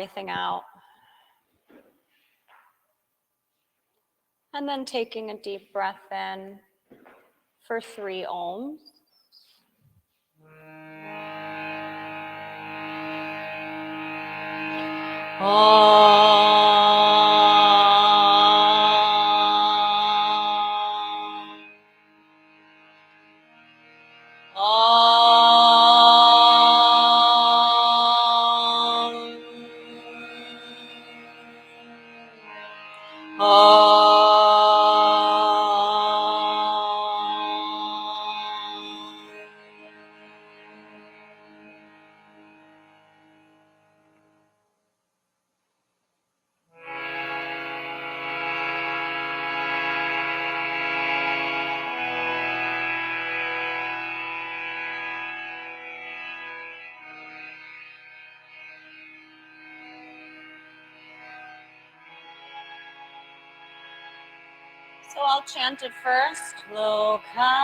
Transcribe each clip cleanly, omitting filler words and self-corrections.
Everything out. And then taking a deep breath in for 3 ohms. So I'll chant it first. Loka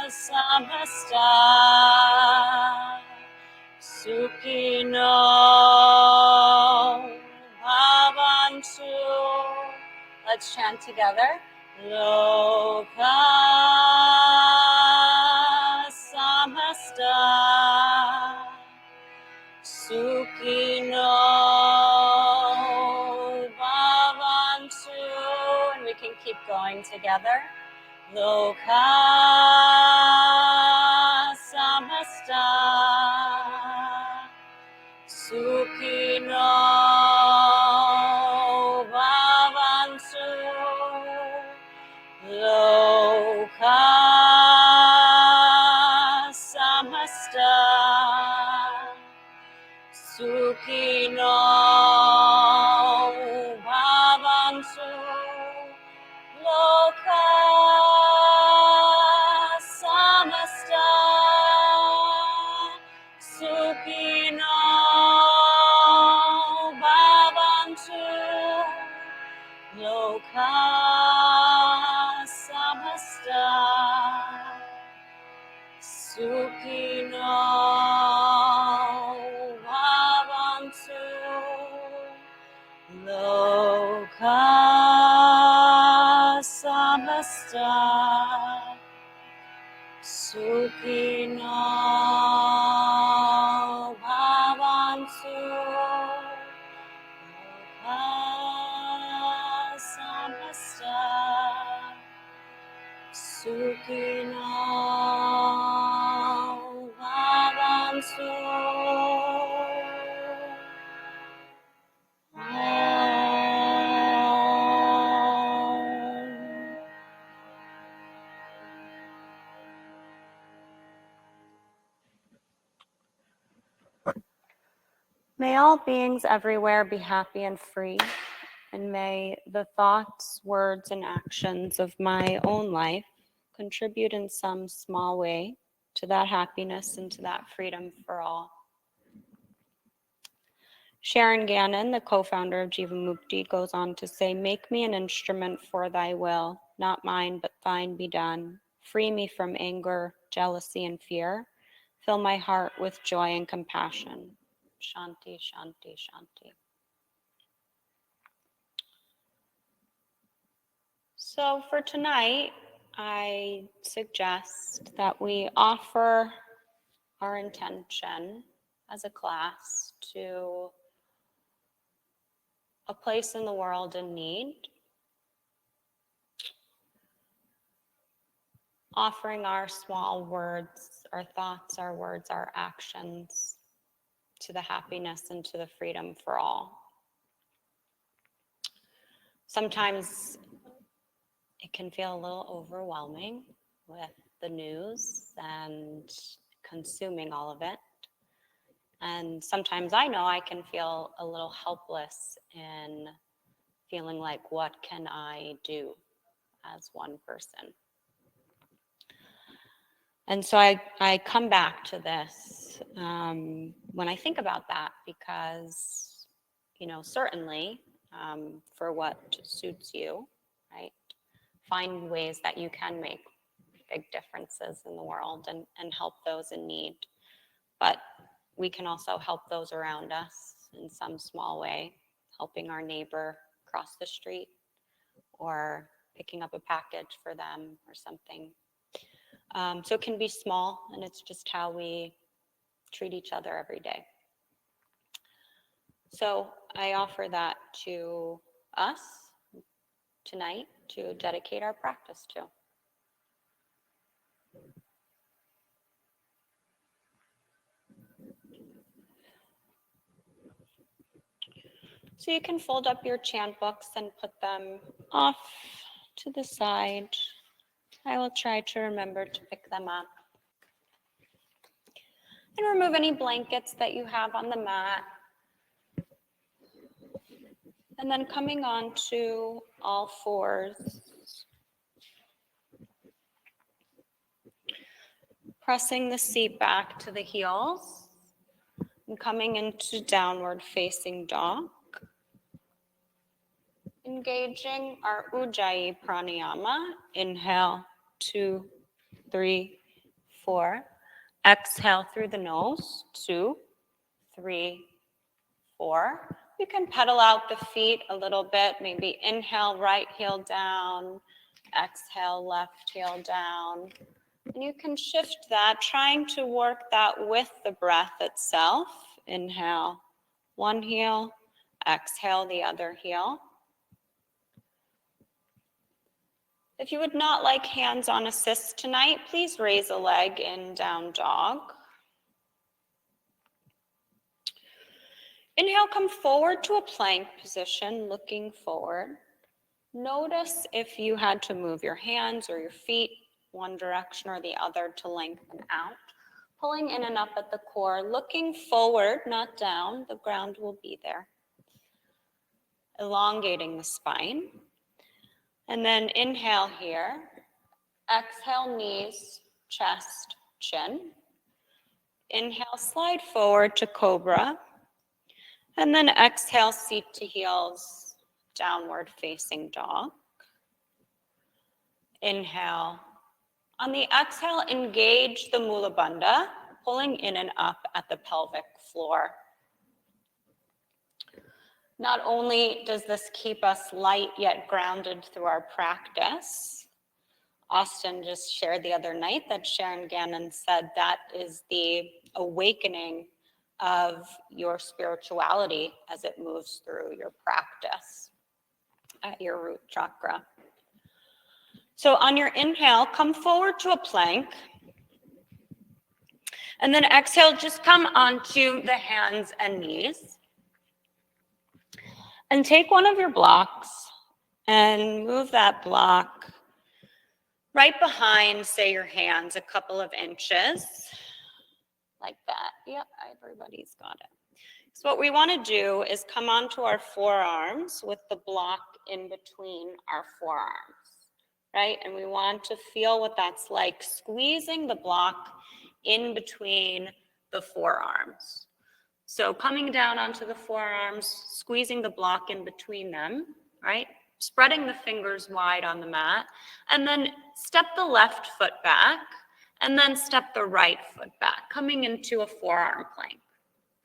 samasta sukhino bhavantu. Let's chant together. Loka samasta sukhino bhavantu. And we can keep going together. Loka samasta sukhino bhavantu. Loka samasta sukhino bhavantu. Loka samasta sukhino bhavantu. Loka samasta sukhino bhavantu. Loka samasta sukhino bhavantu. Loka samasta sukhino bhavantu. May all beings everywhere be happy and free, and may the thoughts, words, and actions of my own life contribute in some small way to that happiness and to that freedom for all. Sharon Gannon, the co-founder of Jivamukti, goes on to say, "Make me an instrument for thy will, not mine, but thine be done. Free me from anger, jealousy, and fear. Fill my heart with joy and compassion." Shanti, Shanti, Shanti. So for tonight, I suggest that we offer our intention as a class to a place in the world in need, offering our small words, our thoughts, our words, our actions to the happiness and to the freedom for all. Sometimes it can feel a little overwhelming with the news and consuming all of it. And sometimes I know I can feel a little helpless in feeling like, what can I do as one person? And so I come back to this when I think about that, because, certainly for what suits you, right? Find ways that you can make big differences in the world and help those in need. But we can also help those around us in some small way, helping our neighbor cross the street or picking up a package for them or something. So it can be small, and it's just how we treat each other every day. So I offer that to us tonight to dedicate our practice to. So you can fold up your chant books and put them off to the side. I will try to remember to pick them up. And remove any blankets that you have on the mat. And then coming on to all fours. Pressing the seat back to the heels. And coming into downward facing dog. Engaging our Ujjayi pranayama. Inhale, 2, 3, 4. Exhale through the nose, 2, 3, 4. You can pedal out the feet a little bit. Maybe inhale, right heel down. Exhale, left heel down. And you can shift that, trying to work that with the breath itself. Inhale, one heel. Exhale, the other heel. If you would not like hands-on assist tonight, please raise a leg in down dog. Inhale, come forward to a plank position, looking forward. Notice if you had to move your hands or your feet one direction or the other to lengthen out. Pulling in and up at the core, looking forward, not down. The ground will be there. Elongating the spine. And then inhale here. Exhale, knees, chest, chin. Inhale, slide forward to cobra. And then exhale, seat to heels, downward facing dog. Inhale. On the exhale, engage the Mula Bandha, pulling in and up at the pelvic floor. Not only does this keep us light yet grounded through our practice, Austin just shared the other night that Sharon Gannon said that is the awakening of your spirituality as it moves through your practice at your root chakra. So on your inhale, come forward to a plank. And then exhale, just come onto the hands and knees. And take one of your blocks and move that block right behind, say, your hands a couple of inches, like that. Yep, everybody's got it. So what we want to do is come onto our forearms with the block in between our forearms, right? And we want to feel what that's like, squeezing the block in between the forearms. So coming down onto the forearms, squeezing the block in between them, right? Spreading the fingers wide on the mat, and then step the left foot back, and then step the right foot back, coming into a forearm plank,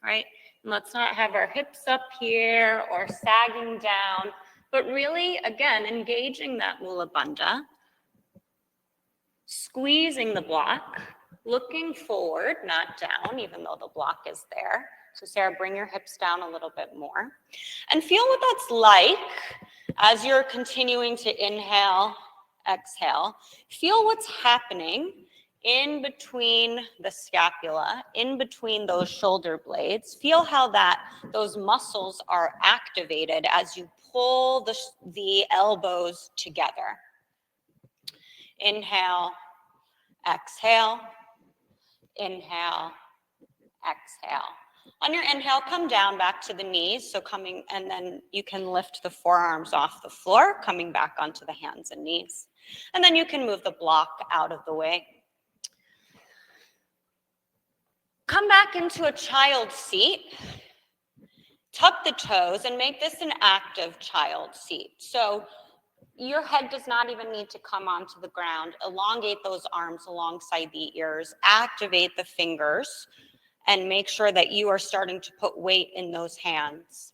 right? And let's not have our hips up here or sagging down, but really, again, engaging that Mula Bandha, squeezing the block, looking forward, not down, even though the block is there. So Sarah, bring your hips down a little bit more. And feel what that's like as you're continuing to inhale, exhale. Feel what's happening in between the scapula, in between those shoulder blades. Feel how those muscles are activated as you pull the elbows together. Inhale, exhale, inhale, exhale. On your inhale, come down back to the knees, and then you can lift the forearms off the floor, coming back onto the hands and knees. And then you can move the block out of the way. Come back into a child seat. Tuck the toes and make this an active child seat. So your head does not even need to come onto the ground. Elongate those arms alongside the ears. Activate the fingers. and make sure that you are starting to put weight in those hands.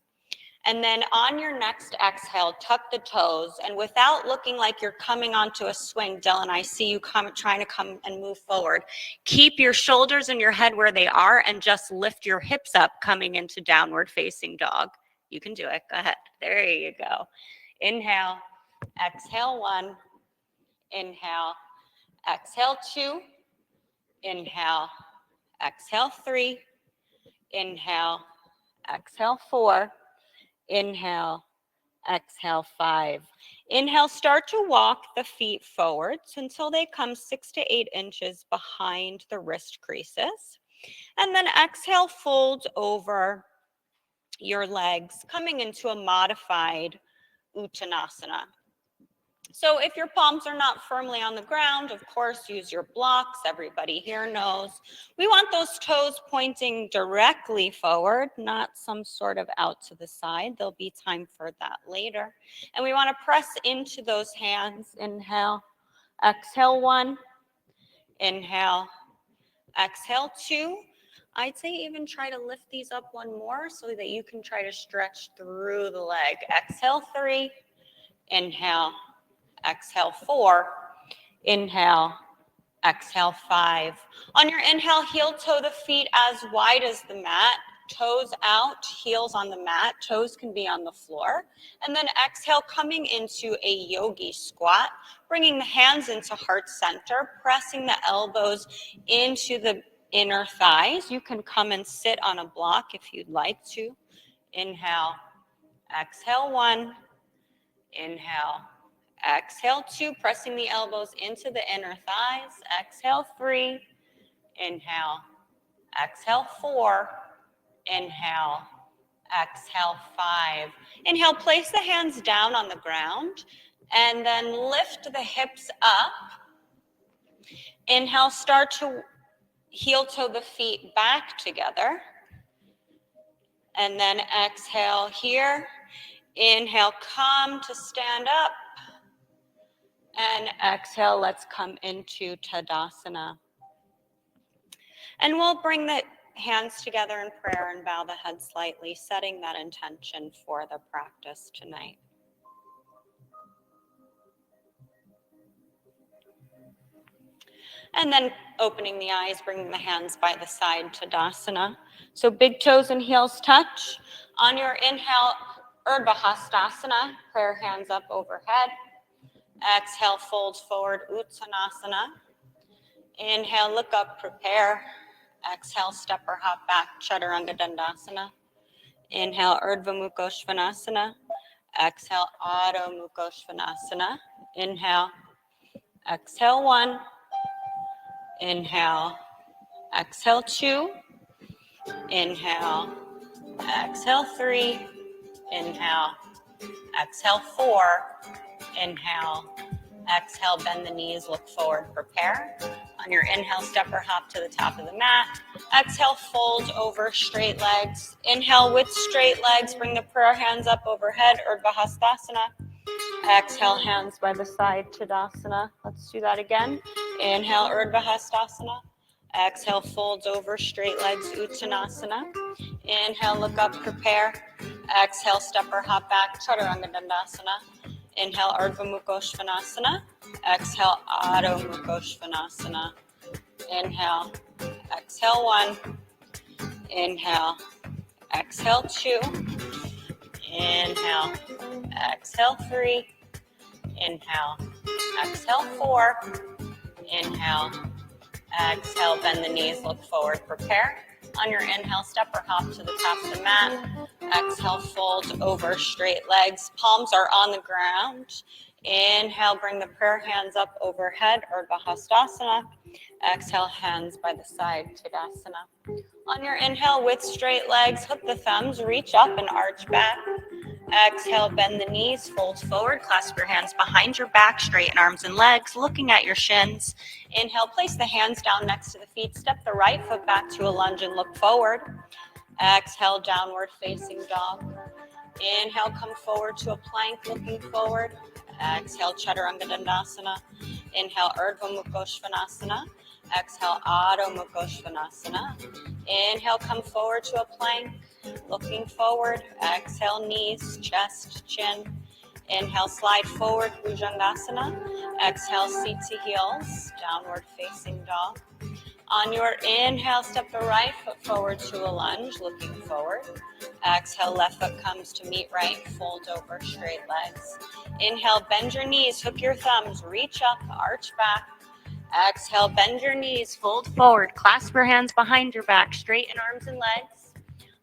And then on your next exhale, tuck the toes, and without looking like you're coming onto a swing, Dylan, I see you trying to come and move forward. Keep your shoulders and your head where they are and just lift your hips up coming into downward facing dog. You can do it. Go ahead. There you go. Inhale, exhale 1, inhale, exhale 2, inhale, exhale 3, inhale, exhale 4, inhale, exhale 5. Inhale, start to walk the feet forwards until they come 6 to 8 inches behind the wrist creases. And then exhale, fold over your legs, coming into a modified Uttanasana. So if your palms are not firmly on the ground, of course, use your blocks. Everybody here knows. We want those toes pointing directly forward, not some sort of out to the side. There'll be time for that later. And we want to press into those hands. Inhale, exhale 1, inhale, exhale 2. I'd say even try to lift these up one more so that you can try to stretch through the leg. Exhale 3, inhale, exhale 4, inhale, exhale 5. On your inhale, heel toe the feet as wide as the mat, toes out, heels on the mat, toes can be on the floor. And then exhale, coming into a yogi squat, bringing the hands into heart center, pressing the elbows into the inner thighs. You can come and sit on a block if you'd like to. Inhale, exhale 1, inhale, exhale 2, pressing the elbows into the inner thighs. Exhale 3, inhale, exhale 4, inhale, exhale 5. Inhale, place the hands down on the ground and then lift the hips up. Inhale, start to heel toe the feet back together. And then exhale here. Inhale, come to stand up. And exhale, let's come into Tadasana. And we'll bring the hands together in prayer and bow the head slightly, setting that intention for the practice tonight. And then opening the eyes, bringing the hands by the side, Tadasana. So big toes and heels touch. On your inhale, Urdhva Hastasana, prayer hands up overhead. Exhale, fold forward, Uttanasana. Inhale, look up, prepare. Exhale, step or hop back, Chaturanga Dandasana. Inhale, Urdhva Mukha Svanasana. Exhale, Adho Mukha Svanasana. Inhale, exhale 1. Inhale, exhale 2. Inhale, exhale 3. Inhale, exhale 4. Inhale, exhale, bend the knees, look forward, prepare. On your inhale, step or hop to the top of the mat. Exhale, fold over straight legs. Inhale with straight legs, bring the prayer hands up overhead, Urdhva Hastasana. Exhale, hands by the side, Tadasana. Let's do that again. Inhale, Urdhva Hastasana. Exhale, folds over straight legs, Uttanasana. Inhale, look up, prepare. Exhale, step or hop back, Chaturanga Dandasana. Inhale, Urdhva Mukha Svanasana. Exhale, Adho Mukha Svanasana. Inhale, exhale 1. Inhale, exhale 2. Inhale, exhale 3. Inhale, exhale 4. Inhale, exhale, bend the knees, look forward, prepare. On your inhale, step or hop to the top of the mat. Exhale, fold over straight legs. Palms are on the ground. Inhale, bring the prayer hands up overhead, Urdhva Hastasana. Exhale, hands by the side, Tadasana. On your inhale, with straight legs, hook the thumbs, reach up and arch back. Exhale, bend the knees, fold forward, clasp your hands behind your back, straighten arms and legs, looking at your shins. Inhale, place the hands down next to the feet, step the right foot back to a lunge and look forward. Exhale, downward facing dog. Inhale, come forward to a plank, looking forward. Exhale, Chaturanga Dandasana. Inhale, Urdhva Mukha Svanasana. Exhale, Adho Mukha Svanasana. Inhale, come forward to a plank, looking forward. Exhale, knees, chest, chin. Inhale, slide forward, Bhujangasana. Exhale, seat to heels, downward facing dog. On your inhale, step the right foot forward to a lunge, looking forward. Exhale, left foot comes to meet right, fold over, straight legs. Inhale, bend your knees, hook your thumbs, reach up, arch back. Exhale, bend your knees, fold forward, clasp your hands behind your back, straighten arms and legs.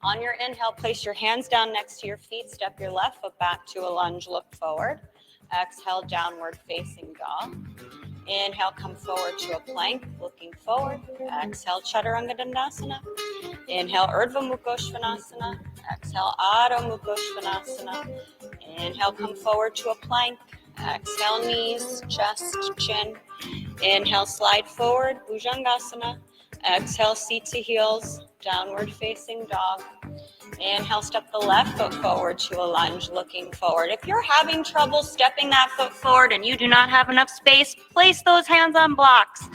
On your inhale, place your hands down next to your feet, step your left foot back to a lunge, look forward. Exhale, downward facing dog. Inhale, come forward to a plank, looking forward. Exhale, Chaturanga Dandasana. Inhale, Urdhva Mukha Svanasana. Exhale, Adho Mukha Svanasana. Inhale, come forward to a plank. Exhale, knees, chest, chin. Inhale, slide forward, Bhujangasana. Exhale, seat to heels, downward facing dog. Inhale, step the left foot forward to a lunge, looking forward. If you're having trouble stepping that foot forward and you do not have enough space, place those hands on blocks.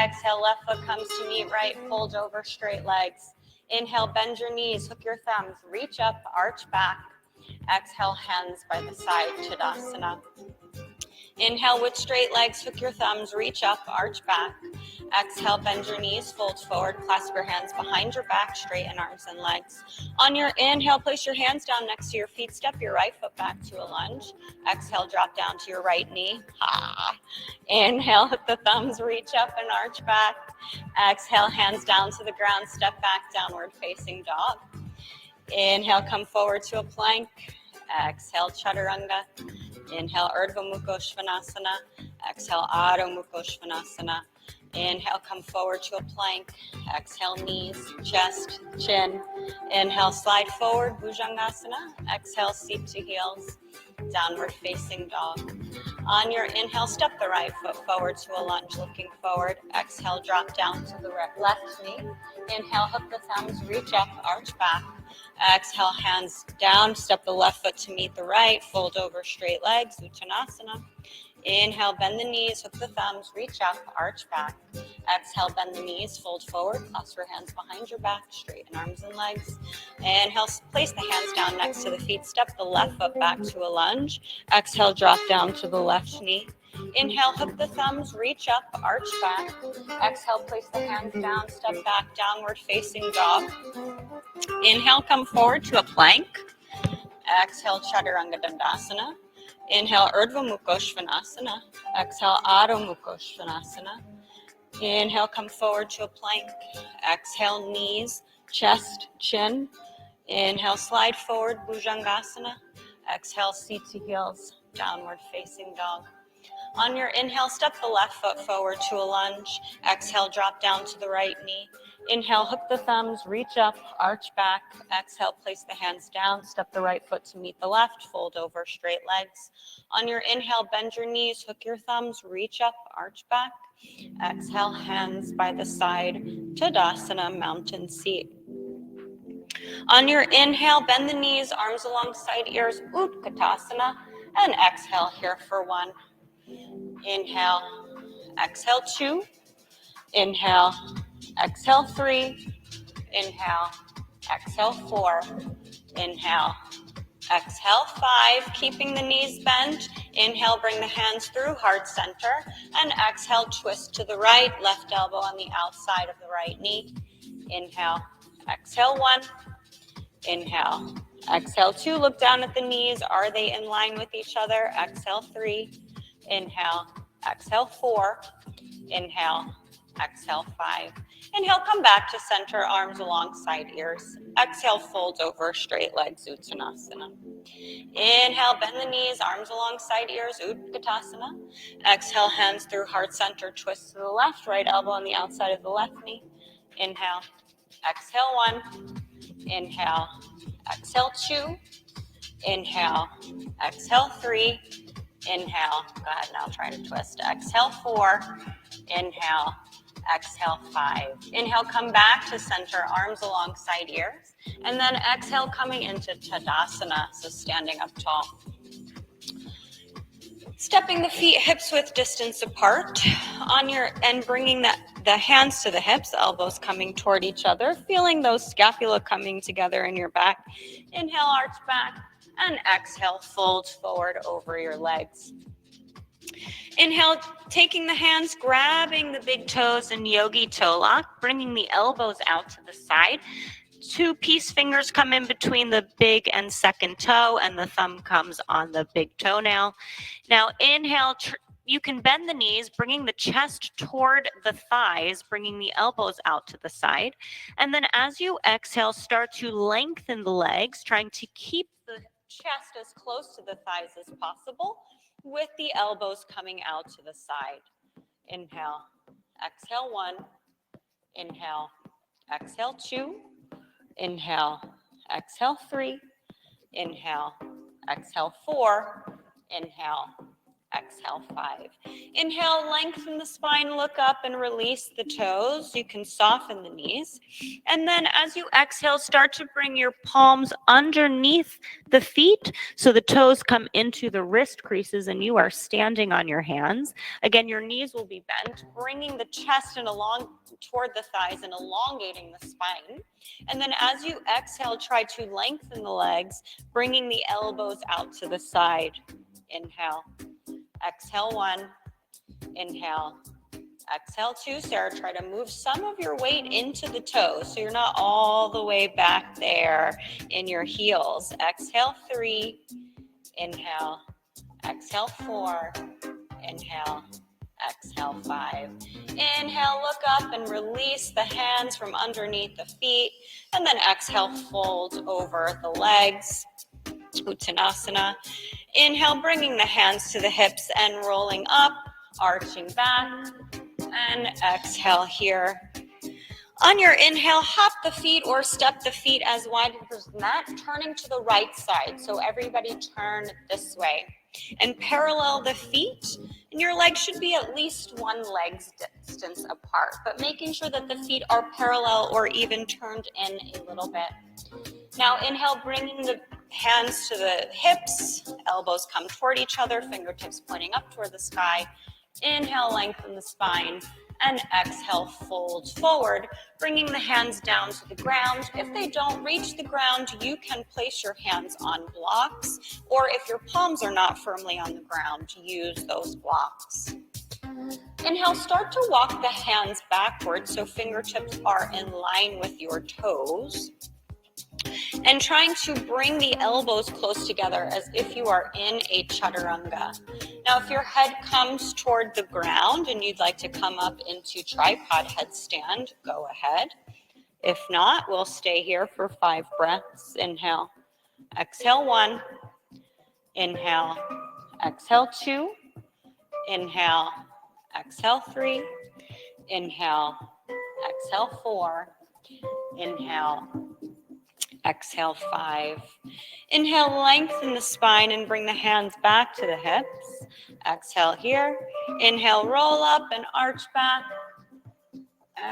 Exhale, left foot comes to meet right, fold over, straight legs. Inhale, bend your knees, hook your thumbs, reach up, arch back. Exhale, hands by the side, Tadasana. Inhale with straight legs, hook your thumbs, reach up, arch back. Exhale, bend your knees, fold forward, clasp your hands behind your back, straighten arms and legs. On your inhale, place your hands down next to your feet, step your right foot back to a lunge. Exhale, drop down to your right knee. Inhale, hook the thumbs, reach up and arch back. Exhale, hands down to the ground, step back, downward facing dog. Inhale, come forward to a plank. Exhale, Chaturanga. Inhale, Urdhva Mukha Svanasana. Exhale, Adho Mukha Svanasana. Inhale, come forward to a plank. Exhale, knees, chest, chin. Inhale, slide forward, Bhujangasana. Exhale, seat to heels, downward facing dog. On your inhale, step the right foot forward to a lunge, looking forward. Exhale, drop down to the left knee. Inhale, hook the thumbs, reach up, arch back. Exhale, hands down, step the left foot to meet the right, fold over, straight legs, Uttanasana. Inhale, bend the knees, hook the thumbs, reach up, arch back. Exhale, bend the knees, fold forward, clasp your hands behind your back, straighten arms and legs. Inhale, place the hands down next to the feet, step the left foot back to a lunge. Exhale, drop down to the left knee. Inhale, hook the thumbs, reach up, arch back. Exhale, place the hands down, step back, downward facing dog. Inhale, come forward to a plank. Exhale, Chaturanga Dandasana. Inhale, Urdhva Mukha Svanasana. Exhale, Adho Mukha Svanasana. Inhale, come forward to a plank. Exhale, knees, chest, chin. Inhale, slide forward, Bhujangasana. Exhale, seat to heels, downward facing dog. On your inhale, step the left foot forward to a lunge. Exhale, drop down to the right knee. Inhale, hook the thumbs, reach up, arch back. Exhale, place the hands down, step the right foot to meet the left, fold over, straight legs. On your inhale, bend your knees, hook your thumbs, reach up, arch back. Exhale, hands by the side, Tadasana, mountain seat. On your inhale, bend the knees, arms alongside ears, Utkatasana, and exhale here for one. Inhale, exhale 2, inhale, exhale 3, inhale, exhale 4, inhale, exhale 5, keeping the knees bent. Inhale, bring the hands through heart center, and exhale, twist to the right, left elbow on the outside of the right knee. Inhale, exhale 1, inhale, exhale 2, look down at the knees, are they in line with each other? Exhale 3, inhale, exhale 4, inhale, exhale 5. Inhale, come back to center, arms alongside ears. Exhale, fold over, straight legs, Uttanasana. Inhale, bend the knees, arms alongside ears, Utkatasana. Exhale, hands through heart center, twist to the left, right elbow on the outside of the left knee. Inhale, exhale 1, inhale, exhale 2, inhale, exhale 3, inhale, go ahead now, try to twist, exhale 4, inhale, exhale 5. Inhale, come back to center, arms alongside ears, and then exhale, coming into Tadasana, so standing up tall. Stepping the feet hips width distance apart on your and bringing the hands to the hips, elbows coming toward each other, feeling those scapula coming together in your back. Inhale, arch back, and exhale, fold forward over your legs. Inhale, taking the hands, grabbing the big toes in yogi toe lock, bringing the elbows out to the side. 2 peace fingers come in between the big and second toe, and the thumb comes on the big toenail. Now inhale, you can bend the knees, bringing the chest toward the thighs, bringing the elbows out to the side. And then as you exhale, start to lengthen the legs, trying to keep the chest as close to the thighs as possible, with the elbows coming out to the side. Inhale, exhale 1, inhale, exhale 2, inhale, exhale 3, inhale, exhale 4, inhale, exhale 5. Inhale, lengthen the spine, look up and release the toes. You can soften the knees. And then as you exhale, start to bring your palms underneath the feet so the toes come into the wrist creases and you are standing on your hands. Again, your knees will be bent, bringing the chest and along toward the thighs and elongating the spine. And then as you exhale, try to lengthen the legs, bringing the elbows out to the side. Inhale. Exhale 1, inhale, exhale 2. Sarah, try to move some of your weight into the toes so you're not all the way back there in your heels. Exhale 3, inhale, exhale 4, inhale, exhale 5. Inhale, look up and release the hands from underneath the feet, and then exhale, fold over the legs. Uttanasana. Inhale, bringing the hands to the hips and rolling up, arching back, and exhale here. On your inhale, hop the feet or step the feet as wide as the mat, turning to the right side. So everybody turn this way. And parallel the feet, and your legs should be at least 1 leg distance apart, but making sure that the feet are parallel or even turned in a little bit. Now inhale, bringing the hands to the hips, elbows come toward each other, fingertips pointing up toward the sky. Inhale, lengthen the spine, and exhale, fold forward, bringing the hands down to the ground. If they don't reach the ground, you can place your hands on blocks, or if your palms are not firmly on the ground, use those blocks. Inhale, start to walk the hands backwards so fingertips are in line with your toes. And trying to bring the elbows close together as if you are in a chaturanga. Now, if your head comes toward the ground and you'd like to come up into tripod headstand, go ahead. If not, we'll stay here for 5 breaths. Inhale, exhale 1, inhale, exhale 2, inhale, exhale 3, inhale, exhale 4, inhale, exhale 5. Inhale, lengthen the spine and bring the hands back to the hips. Exhale here. Inhale, roll up and arch back.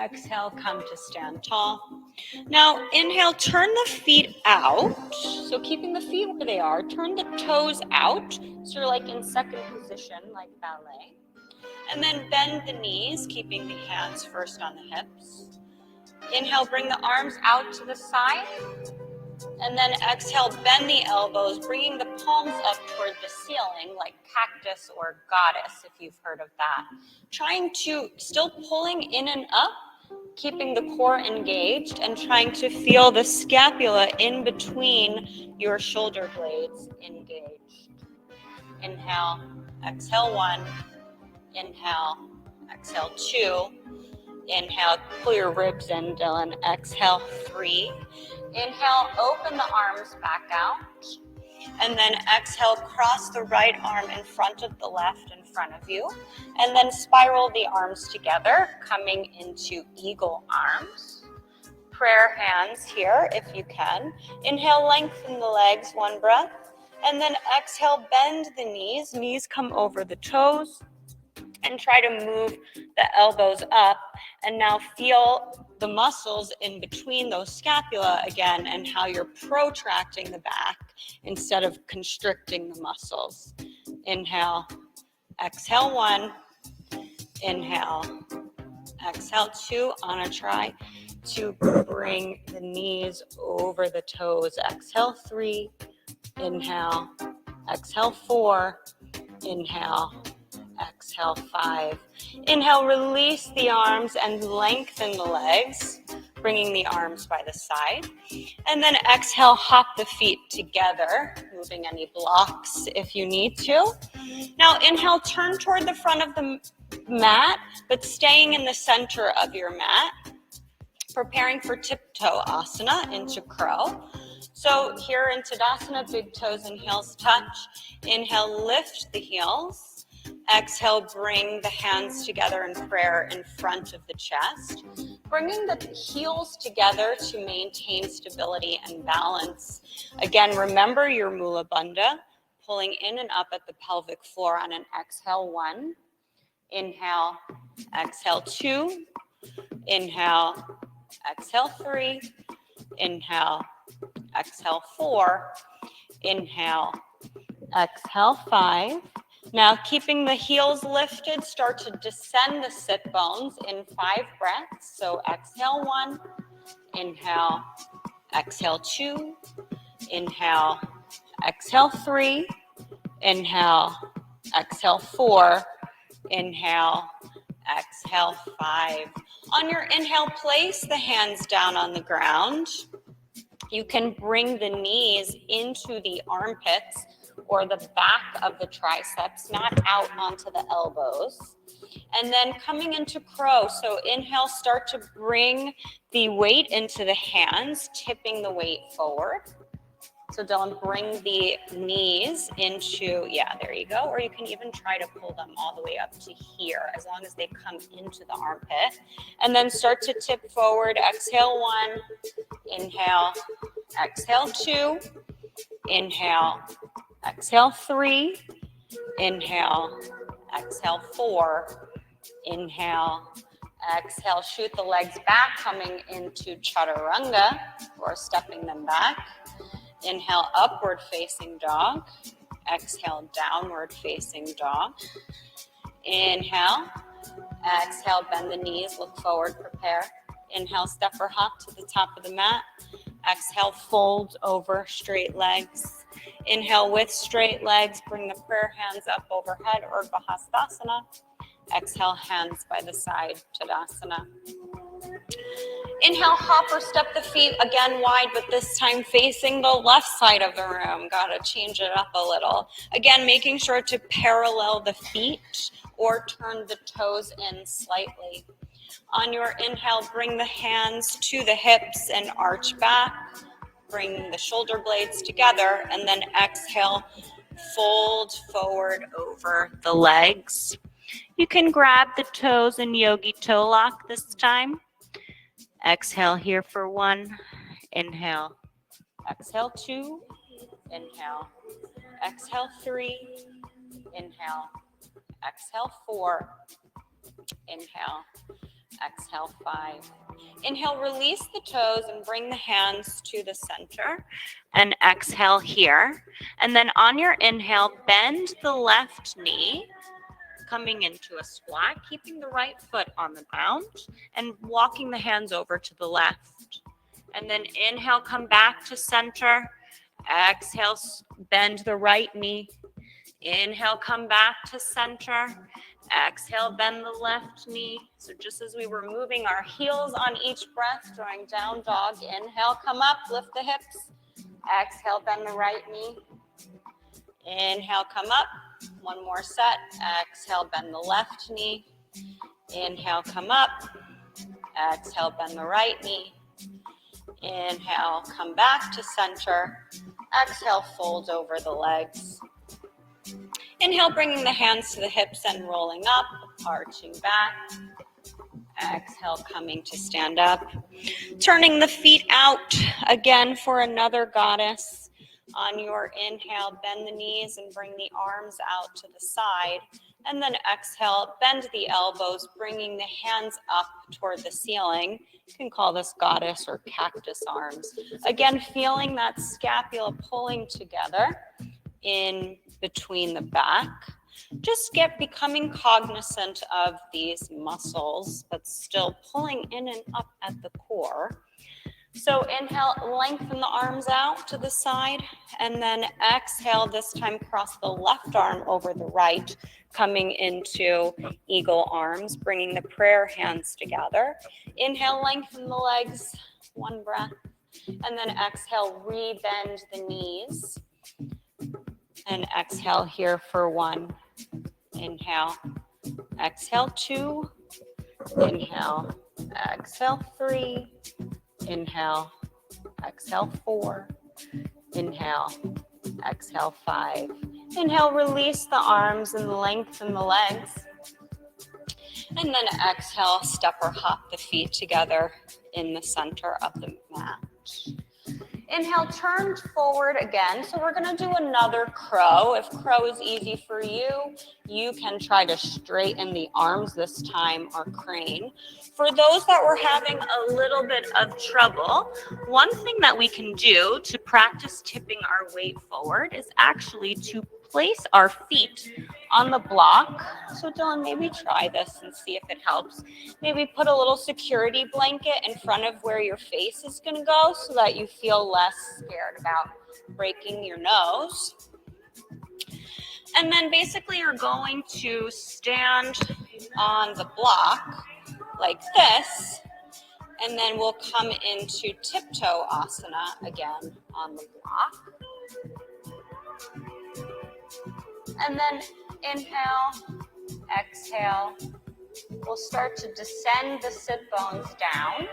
Exhale, come to stand tall. Now, inhale, turn the feet out. So keeping the feet where they are, turn the toes out. So you're like in second position, like ballet. And then bend the knees, keeping the hands first on the hips. Inhale, bring the arms out to the side. And then exhale, bend the elbows, bringing the palms up toward the ceiling like cactus or goddess, if you've heard of that. Trying to, still pulling in and up, keeping the core engaged and trying to feel the scapula in between your shoulder blades engaged. Inhale, exhale 1, inhale, exhale 2. Inhale, pull your ribs in, Dylan. Exhale 3. Inhale, open the arms back out. And then exhale, cross the right arm in front of the left in front of you. And then spiral the arms together, coming into eagle arms. Prayer hands here if you can. Inhale, lengthen the legs, 1 breath. And then exhale, bend the knees. Knees come over the toes. And try to move the elbows up. And now feel the muscles in between those scapula again and how you're protracting the back instead of constricting the muscles. Inhale, exhale 1, inhale, Exhale, 2 on a try to bring the knees over the toes. Exhale, 3, inhale. Exhale, 4, inhale. Exhale, 5. Inhale, release the arms and lengthen the legs, bringing the arms by the side. And then exhale, hop the feet together, moving any blocks if you need to. Now inhale, turn toward the front of the mat, but staying in the center of your mat, preparing for tiptoe asana into crow. So here in Tadasana, big toes and heels touch. Inhale, lift the heels. Exhale, bring the hands together in prayer in front of the chest. Bringing the heels together to maintain stability and balance. Again, remember your Mula Bandha, pulling in and up at the pelvic floor on an exhale, 1. Inhale, exhale, 2. Inhale, exhale, 3. Inhale, exhale, 4. Inhale, exhale, 5. Now, keeping the heels lifted, start to descend the sit bones in 5 breaths. So exhale, 1, inhale, exhale, 2, inhale, exhale, 3, inhale, exhale, 4, inhale, exhale, 5. On your inhale, place the hands down on the ground. You can bring the knees into the armpits or the back of the triceps, not out onto the elbows. And then coming into crow, so inhale, start to bring the weight into the hands, tipping the weight forward. So don't bring the knees into, yeah, there you go. Or you can even try to pull them all the way up to here, as long as they come into the armpit. And then start to tip forward. Exhale, 1, inhale, exhale, 2, inhale, exhale, 3, inhale, exhale, 4, inhale, exhale, shoot the legs back, coming into chaturanga, or stepping them back. Inhale, upward facing dog. Exhale, downward facing dog. Inhale, exhale, bend the knees, look forward, prepare. Inhale, step or hop to the top of the mat. Exhale, fold over straight legs. Inhale with straight legs, bring the prayer hands up overhead, Urdhva Hastasana. Exhale, hands by the side, Tadasana. Inhale, hop or step the feet again wide, but this time facing the left side of the room. Gotta change it up a little. Again, making sure to parallel the feet or turn the toes in slightly. On your inhale, bring the hands to the hips and arch back. Bring the shoulder blades together, and then exhale, fold forward over the legs. You can grab the toes in yogi toe lock this time. Exhale here for 1, inhale. Exhale, 2, inhale. Exhale, 3, inhale. Exhale, 4, inhale. Exhale, 5. Inhale, release the toes and bring the hands to the center. And exhale here. And then on your inhale, bend the left knee, coming into a squat, keeping the right foot on the ground and walking the hands over to the left. And then inhale, come back to center. Exhale, bend the right knee. Inhale, come back to center. Exhale, bend the left knee. So just as we were moving our heels on each breath, drawing down dog. Inhale, come up, lift the hips. Exhale, bend the right knee. Inhale, come up. One more set. Exhale, bend the left knee. Inhale, come up. Exhale, bend the right knee. Inhale, come back to center. Exhale, fold over the legs. Inhale, bringing the hands to the hips and rolling up, arching back. Exhale, coming to stand up. Turning the feet out again for another goddess. On your inhale, bend the knees and bring the arms out to the side. And then exhale, bend the elbows, bringing the hands up toward the ceiling. You can call this goddess or cactus arms. Again, feeling that scapula pulling together in between the back. Just becoming cognizant of these muscles, but still pulling in and up at the core. So inhale, lengthen the arms out to the side, and then exhale, this time cross the left arm over the right, coming into eagle arms, bringing the prayer hands together. Inhale, lengthen the legs, one breath, and then exhale, re-bend the knees, and exhale here for one. Inhale, exhale, two, inhale, exhale, three, inhale, exhale, four, inhale, exhale, five. Inhale, release the arms and lengthen the legs. And then exhale, step or hop the feet together in the center of the mat. Inhale, turn forward again. So we're going to do another crow. If crow is easy for you, you can try to straighten the arms this time or crane. For those that were having a little bit of trouble, one thing that we can do to practice tipping our weight forward is actually to place our feet on the block. So Dylan, maybe try this and see if it helps. Maybe put a little security blanket in front of where your face is going to go so that you feel less scared about breaking your nose. And then basically you're going to stand on the block like this, and then we'll come into tiptoe asana again on the block. And then inhale, exhale. We'll start to descend the sit bones down.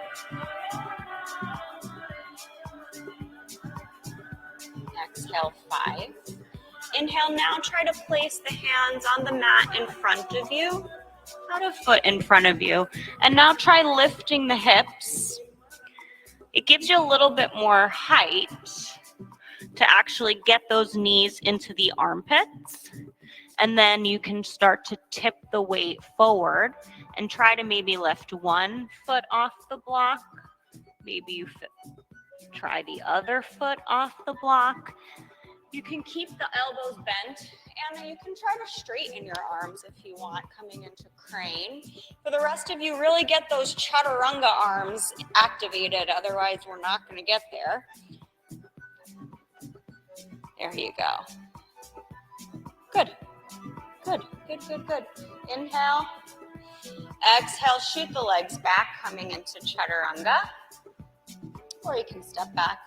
Exhale, five. Inhale, now try to place the hands on the mat in front of you, about a foot in front of you. And now try lifting the hips. It gives you a little bit more height to actually get those knees into the armpits. And then you can start to tip the weight forward and try to maybe lift one foot off the block. Maybe you try the other foot off the block. You can keep the elbows bent, and then you can try to straighten your arms if you want, coming into crane. For the rest of you, really get those chaturanga arms activated, otherwise we're not going to get there. There you go. Good. Good, good, good, good. Inhale. Exhale, shoot the legs back, coming into chaturanga. Or you can step back.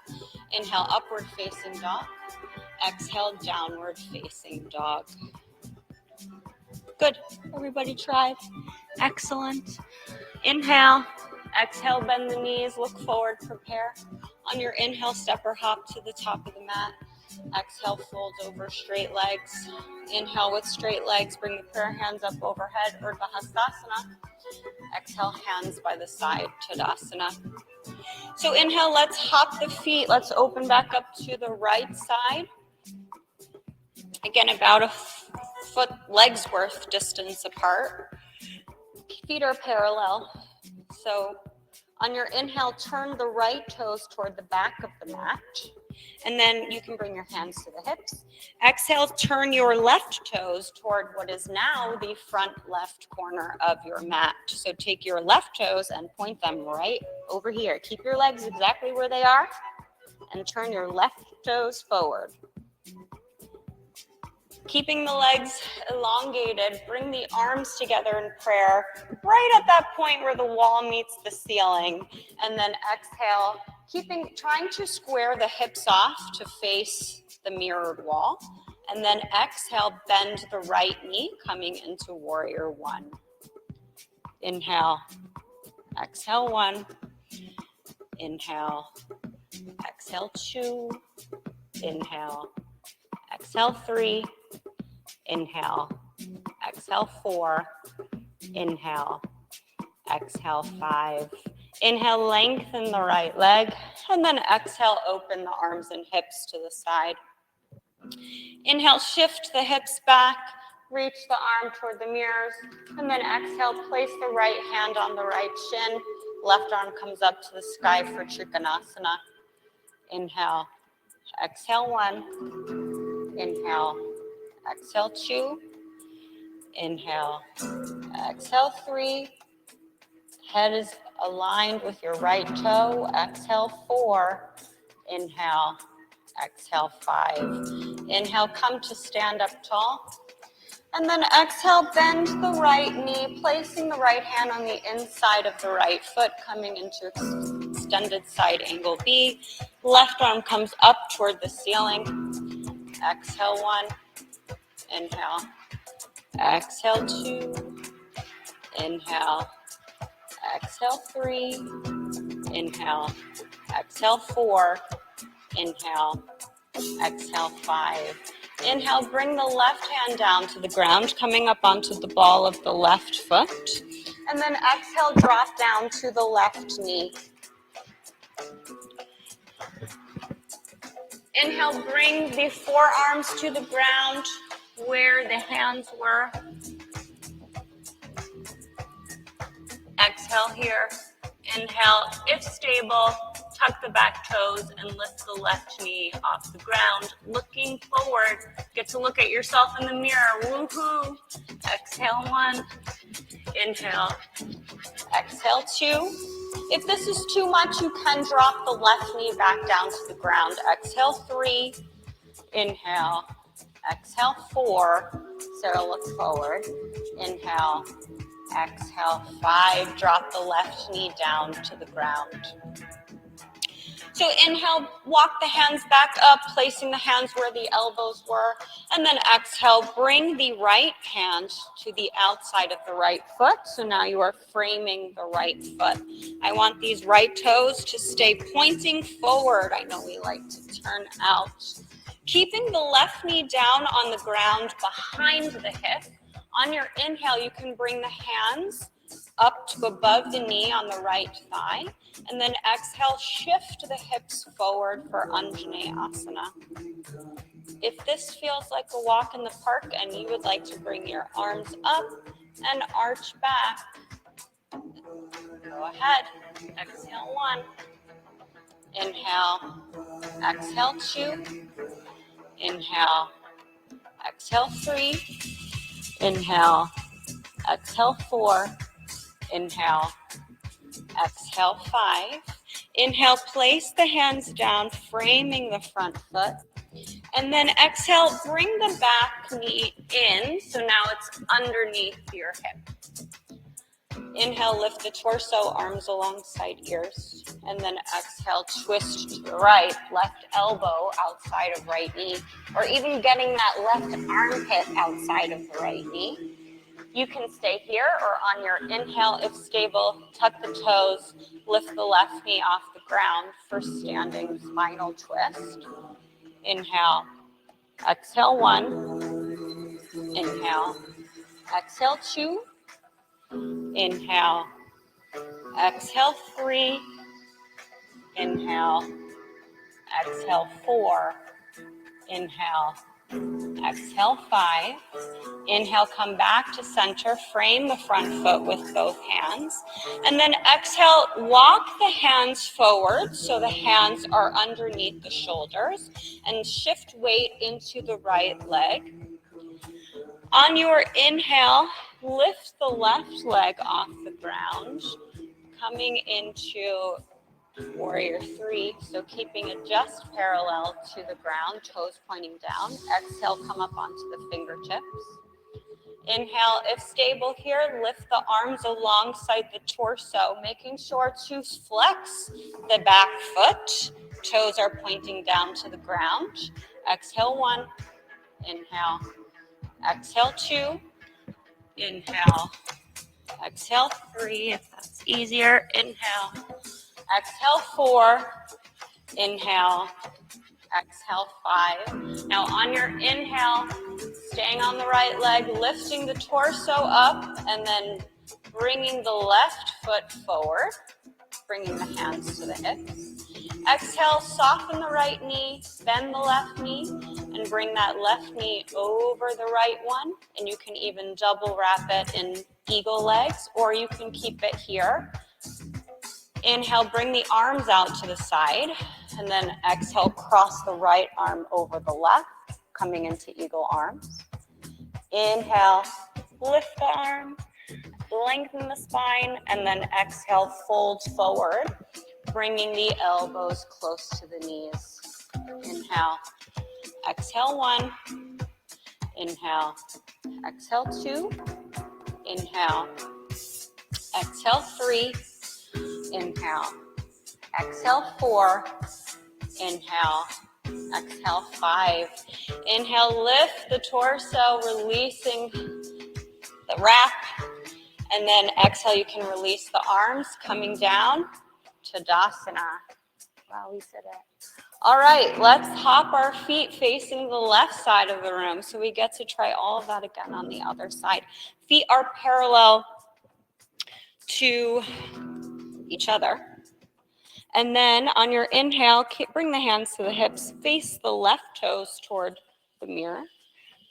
Inhale, upward facing dog. Exhale, downward facing dog. Good. Everybody tried. Excellent. Inhale. Exhale, bend the knees, look forward, prepare. On your inhale, step or hop to the top of the mat. Exhale, fold over straight legs. Inhale with straight legs, bring the prayer hands up overhead, Urdhva Hastasana. Exhale, hands by the side, Tadasana. So inhale, let's hop the feet. Let's open back up to the right side. Again, about a foot legs worth distance apart. Feet are parallel. So on your inhale, turn the right toes toward the back of the mat. And then you can bring your hands to the hips. Exhale, turn your left toes toward what is now the front left corner of your mat. So take your left toes and point them right over here. Keep your legs exactly where they are and turn your left toes forward. Keeping the legs elongated, bring the arms together in prayer, right at that point where the wall meets the ceiling. And then exhale, trying to square the hips off to face the mirrored wall. And then exhale, bend the right knee, coming into warrior one. Inhale, exhale one. Inhale, exhale two. Inhale, exhale three. Inhale, exhale four. Inhale, exhale five. Inhale, lengthen the right leg, and then exhale, open the arms and hips to the side. Inhale, shift the hips back, reach the arm toward the mirrors, and then exhale, place the right hand on the right shin. Left arm comes up to the sky for Trikonasana. Inhale, exhale one. Inhale, exhale two. Inhale. Exhale, 3. Head is aligned with your right toe. Exhale, 4. Inhale. Exhale, 5. Inhale, come to stand up tall. And then exhale, bend the right knee, placing the right hand on the inside of the right foot, coming into extended side angle B. Left arm comes up toward the ceiling. Exhale, 1. Inhale. Exhale, 2. Inhale. Exhale, 3. Inhale. Exhale, 4. Inhale. Exhale, 5. Inhale, bring the left hand down to the ground, coming up onto the ball of the left foot. And then exhale, drop down to the left knee. Inhale, bring the forearms to the ground where the hands were. Exhale here. Inhale, if stable, tuck the back toes and lift the left knee off the ground. Looking forward, get to look at yourself in the mirror. Woohoo! Exhale, 1. Inhale. Exhale, 2. If this is too much, you can drop the left knee back down to the ground. Exhale, 3. Inhale. Exhale, 4. Sarah looks forward. Inhale. Exhale, 5. Drop the left knee down to the ground. So inhale, walk the hands back up, placing the hands where the elbows were. And then exhale, bring the right hand to the outside of the right foot. So now you are framing the right foot. I want these right toes to stay pointing forward. I know we like to turn out. Keeping the left knee down on the ground behind the hip. On your inhale, you can bring the hands up to above the knee on the right thigh. And then exhale, shift the hips forward for Anjaneyasana. If this feels like a walk in the park and you would like to bring your arms up and arch back, go ahead. Exhale, 1. Inhale. Exhale, 2. Inhale. Exhale, 3. Inhale. Exhale, 4. Inhale. Exhale, 5. Inhale, place the hands down, framing the front foot. And then exhale, bring the back knee in. So now it's underneath your hip. Inhale, lift the torso, arms alongside ears. And then exhale, twist to the right, left elbow outside of right knee. Or even getting that left armpit outside of the right knee. You can stay here or on your inhale, if stable, tuck the toes, lift the left knee off the ground for standing spinal twist. Inhale, exhale, 1. Inhale, exhale, 2. Inhale, exhale, 3. Inhale, exhale, 4. Inhale, exhale, 5. Inhale, come back to center, frame the front foot with both hands. And then exhale, walk the hands forward so the hands are underneath the shoulders and shift weight into the right leg. On your inhale, lift the left leg off the ground, coming into Warrior 3, so keeping it just parallel to the ground, toes pointing down. Exhale, come up onto the fingertips. Inhale, if stable here, lift the arms alongside the torso, making sure to flex the back foot. Toes are pointing down to the ground. Exhale, 1. Inhale. Exhale, 2. Inhale. Exhale, 3, if that's easier. Inhale. Exhale, 4. Inhale. Exhale, 5. Now on your inhale, staying on the right leg, lifting the torso up, and then bringing the left foot forward, bringing the hands to the hips. Exhale, soften the right knee, bend the left knee, and bring that left knee over the right one. And you can even double wrap it in eagle legs, or you can keep it here. Inhale, bring the arms out to the side, and then exhale, cross the right arm over the left, coming into eagle arms. Inhale, lift the arm, lengthen the spine, and then exhale, fold forward, bringing the elbows close to the knees. Inhale, exhale 1, inhale, exhale 2, inhale, exhale 3, inhale, exhale 4, inhale, exhale 5. Inhale, lift the torso, releasing the wrap. And then exhale, you can release the arms, coming down to Tadasana. Wow, we did it. All right, let's hop our feet facing the left side of the room. So we get to try all of that again on the other side. Feet are parallel to each other. And then on your inhale, bring the hands to the hips, face the left toes toward the mirror.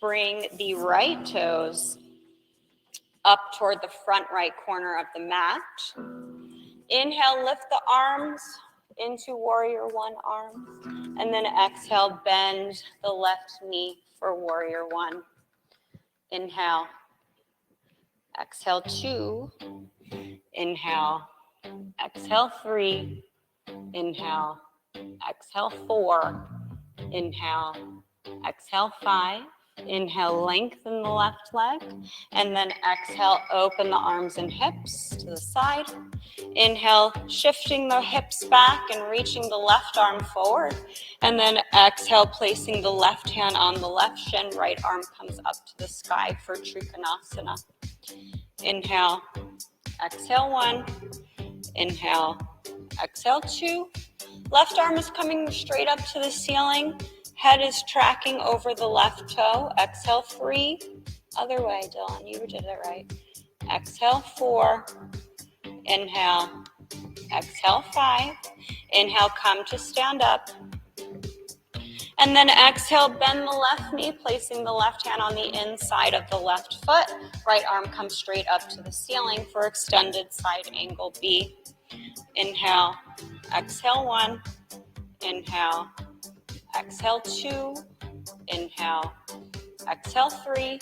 Bring the right toes up toward the front right corner of the mat. Inhale, lift the arms into warrior 1 arm. And then exhale, bend the left knee for warrior 1. Inhale, exhale 2. Inhale, exhale 3. Inhale, exhale 4. Inhale, exhale 5. Inhale, lengthen the left leg. And then exhale, open the arms and hips to the side. Inhale, shifting the hips back and reaching the left arm forward. And then exhale, placing the left hand on the left shin. Right arm comes up to the sky for Trikonasana. Inhale, exhale 1. Inhale, exhale 2. Left arm is coming straight up to the ceiling. Head is tracking over the left toe. Exhale 3. Other way, Dylan, you did it right. Exhale 4. Inhale. Exhale 5. Inhale, come to stand up. And then exhale, bend the left knee, placing the left hand on the inside of the left foot. Right arm comes straight up to the ceiling for extended side angle B. Inhale. Exhale 1. Inhale. Exhale 2. Inhale. Exhale 3.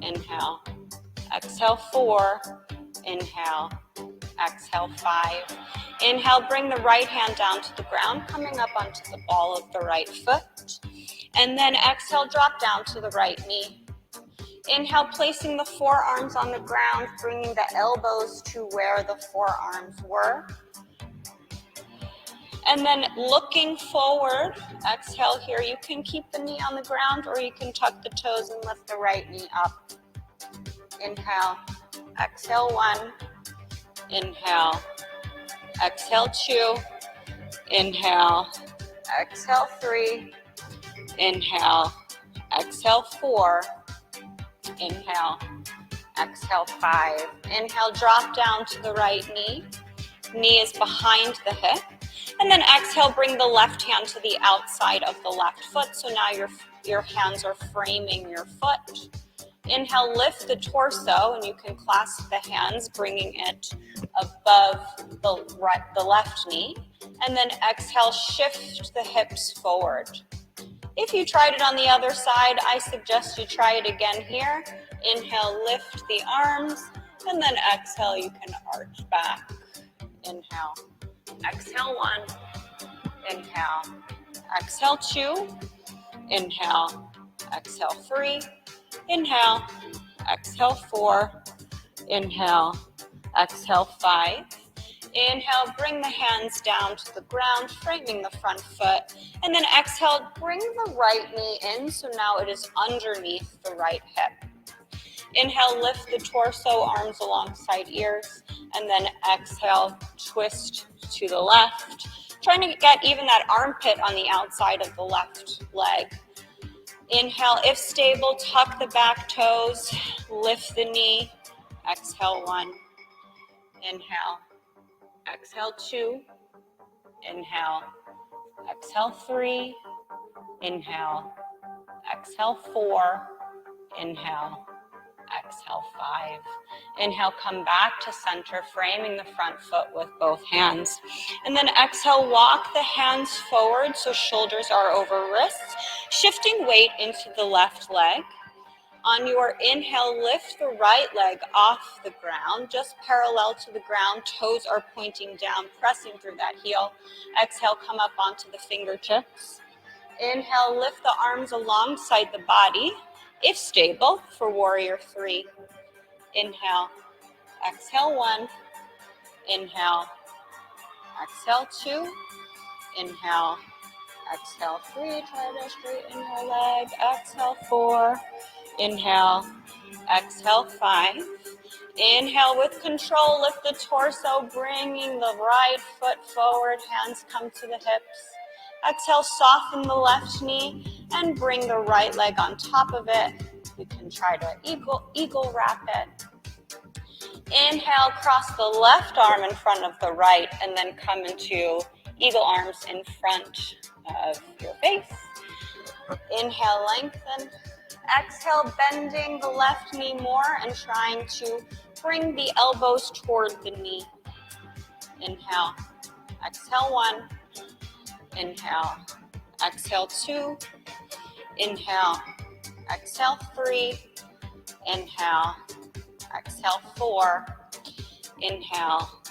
Inhale. Exhale 4. Inhale. Exhale 5. Inhale, bring the right hand down to the ground, coming up onto the ball of the right foot. And then exhale, drop down to the right knee. Inhale, placing the forearms on the ground, bringing the elbows to where the forearms were. And then looking forward, exhale here. You can keep the knee on the ground or you can tuck the toes and lift the right knee up. Inhale, exhale 1. Inhale, exhale 2. Inhale, exhale 3. Inhale, exhale 4. Inhale, exhale 5. Inhale, drop down to the right knee. Knee is behind the hip. And then exhale, bring the left hand to the outside of the left foot. So now your hands are framing your foot. Inhale, lift the torso, and you can clasp the hands, bringing it above the left knee. And then exhale, shift the hips forward. If you tried it on the other side, I suggest you try it again here. Inhale, lift the arms, and then exhale, you can arch back. Inhale, exhale 1. Inhale, exhale 2. Inhale, exhale 3. Inhale, exhale 4. Inhale, exhale 5. Inhale, bring the hands down to the ground, framing the front foot. And then exhale, bring the right knee in, so now it is underneath the right hip. Inhale, lift the torso, arms alongside ears. And then exhale, twist to the left. Trying to get even that armpit on the outside of the left leg. Inhale, if stable, tuck the back toes, lift the knee. Exhale 1. Inhale. Exhale 2. Inhale. Exhale 3. Inhale. Exhale 4. Inhale. Exhale 5. Inhale, come back to center, framing the front foot with both hands. And then exhale, walk the hands forward so shoulders are over wrists, shifting weight into the left leg. On your inhale, lift the right leg off the ground, just parallel to the ground. Toes are pointing down, pressing through that heel. Exhale, come up onto the fingertips. Inhale, lift the arms alongside the body, if stable, for warrior 3. Inhale, exhale 1, inhale, exhale 2, inhale, exhale 3, try to straighten your leg, exhale 4, inhale, exhale 5. Inhale with control, lift the torso, bringing the right foot forward, hands come to the hips. Exhale, soften the left knee and bring the right leg on top of it. You can try to eagle wrap it. Inhale, cross the left arm in front of the right and then come into eagle arms in front of your face. Inhale, lengthen. Exhale, bending the left knee more and trying to bring the elbows toward the knee. Inhale, exhale 1, inhale, exhale 2, inhale, exhale 3, inhale, exhale 4, inhale,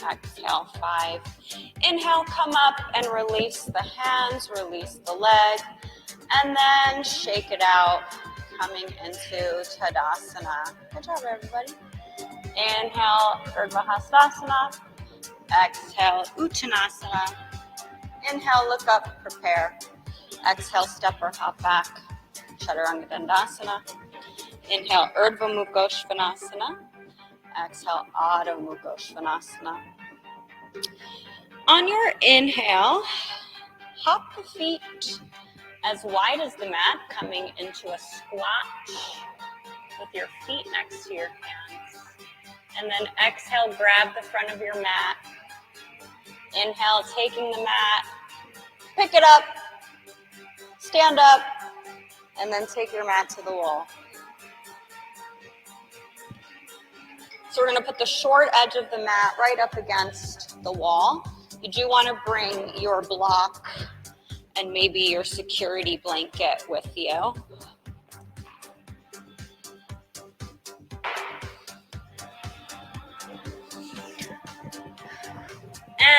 exhale 5. Inhale, come up and release the hands, release the leg, and then shake it out, coming into Tadasana. Good job, everybody. Inhale, Urdhva Hastasana. Exhale, Uttanasana. Inhale, look up, prepare. Exhale, step or hop back, Chaturanga Dandasana. Inhale, Urdhva Mukha Svanasana. Exhale, Adho Mukha Svanasana. On your inhale, hop the feet as wide as the mat, coming into a squat with your feet next to your hands. And then exhale, grab the front of your mat. Inhale, taking the mat, pick it up, stand up, and then take your mat to the wall. So we're going to put the short edge of the mat right up against the wall. You do want to bring your block and maybe your security blanket with you.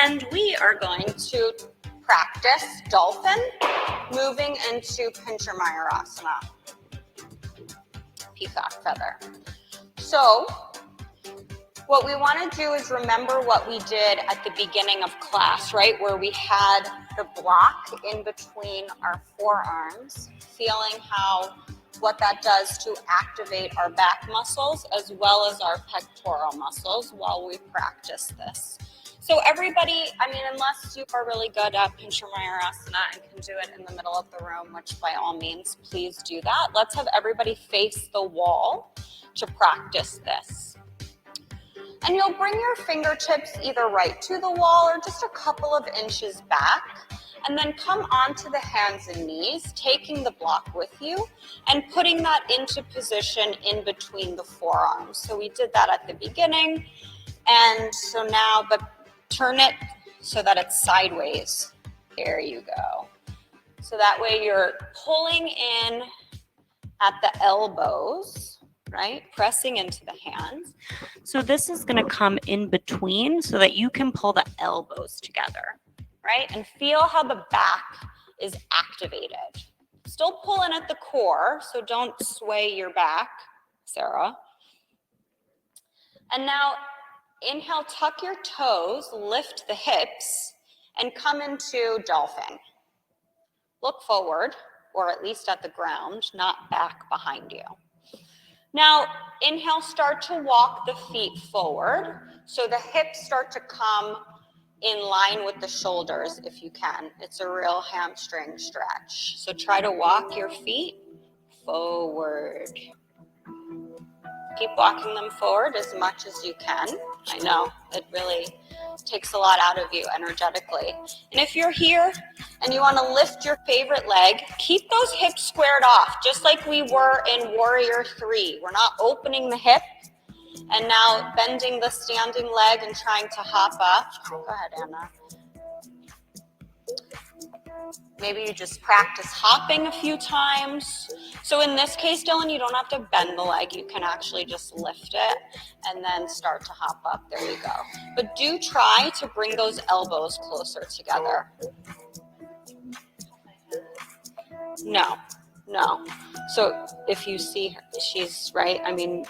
And we are going to practice dolphin, moving into Pincha Mayurasana, peacock feather. So what we want to do is remember what we did at the beginning of class, right? Where we had the block in between our forearms, feeling what that does to activate our back muscles as well as our pectoral muscles while we practice this. So everybody, unless you are really good at Pincha Mayurasana and can do it in the middle of the room, which by all means, please do that. Let's have everybody face the wall to practice this. And you'll bring your fingertips either right to the wall or just a couple of inches back, and then come onto the hands and knees, taking the block with you and putting that into position in between the forearms. So we did that at the beginning, and so now, but turn it so that it's sideways. There you go. So that way you're pulling in at the elbows, right? Pressing into the hands. So this is going to come in between so that you can pull the elbows together, right? And feel how the back is activated. Still pulling at the core, so don't sway your back, Sarah. And now inhale, tuck your toes, lift the hips, and come into dolphin. Look forward, or at least at the ground, not back behind you. Now, inhale, start to walk the feet forward, so the hips start to come in line with the shoulders if you can. It's a real hamstring stretch. So try to walk your feet forward. Keep walking them forward as much as you can. I know, it really takes a lot out of you energetically. And if you're here and you want to lift your favorite leg, keep those hips squared off, just like we were in Warrior 3. We're not opening the hip and now bending the standing leg and trying to hop up. Go ahead, Anna. Maybe you just practice hopping a few times. So in this case, Dylan, you don't have to bend the leg. You can actually just lift it and then start to hop up. There you go. But do try to bring those elbows closer together. No. So if you see her, she's right. I mean,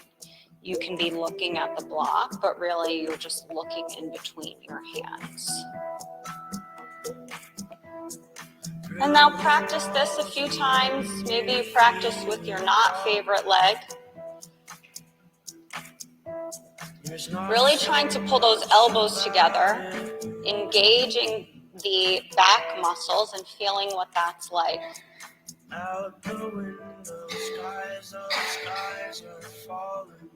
you can be looking at the block, but really you're just looking in between your hands. And now practice this a few times. Maybe you practice with your not favorite leg. Really trying to pull those elbows together, engaging the back muscles and feeling what that's like. Out the window, skies are falling.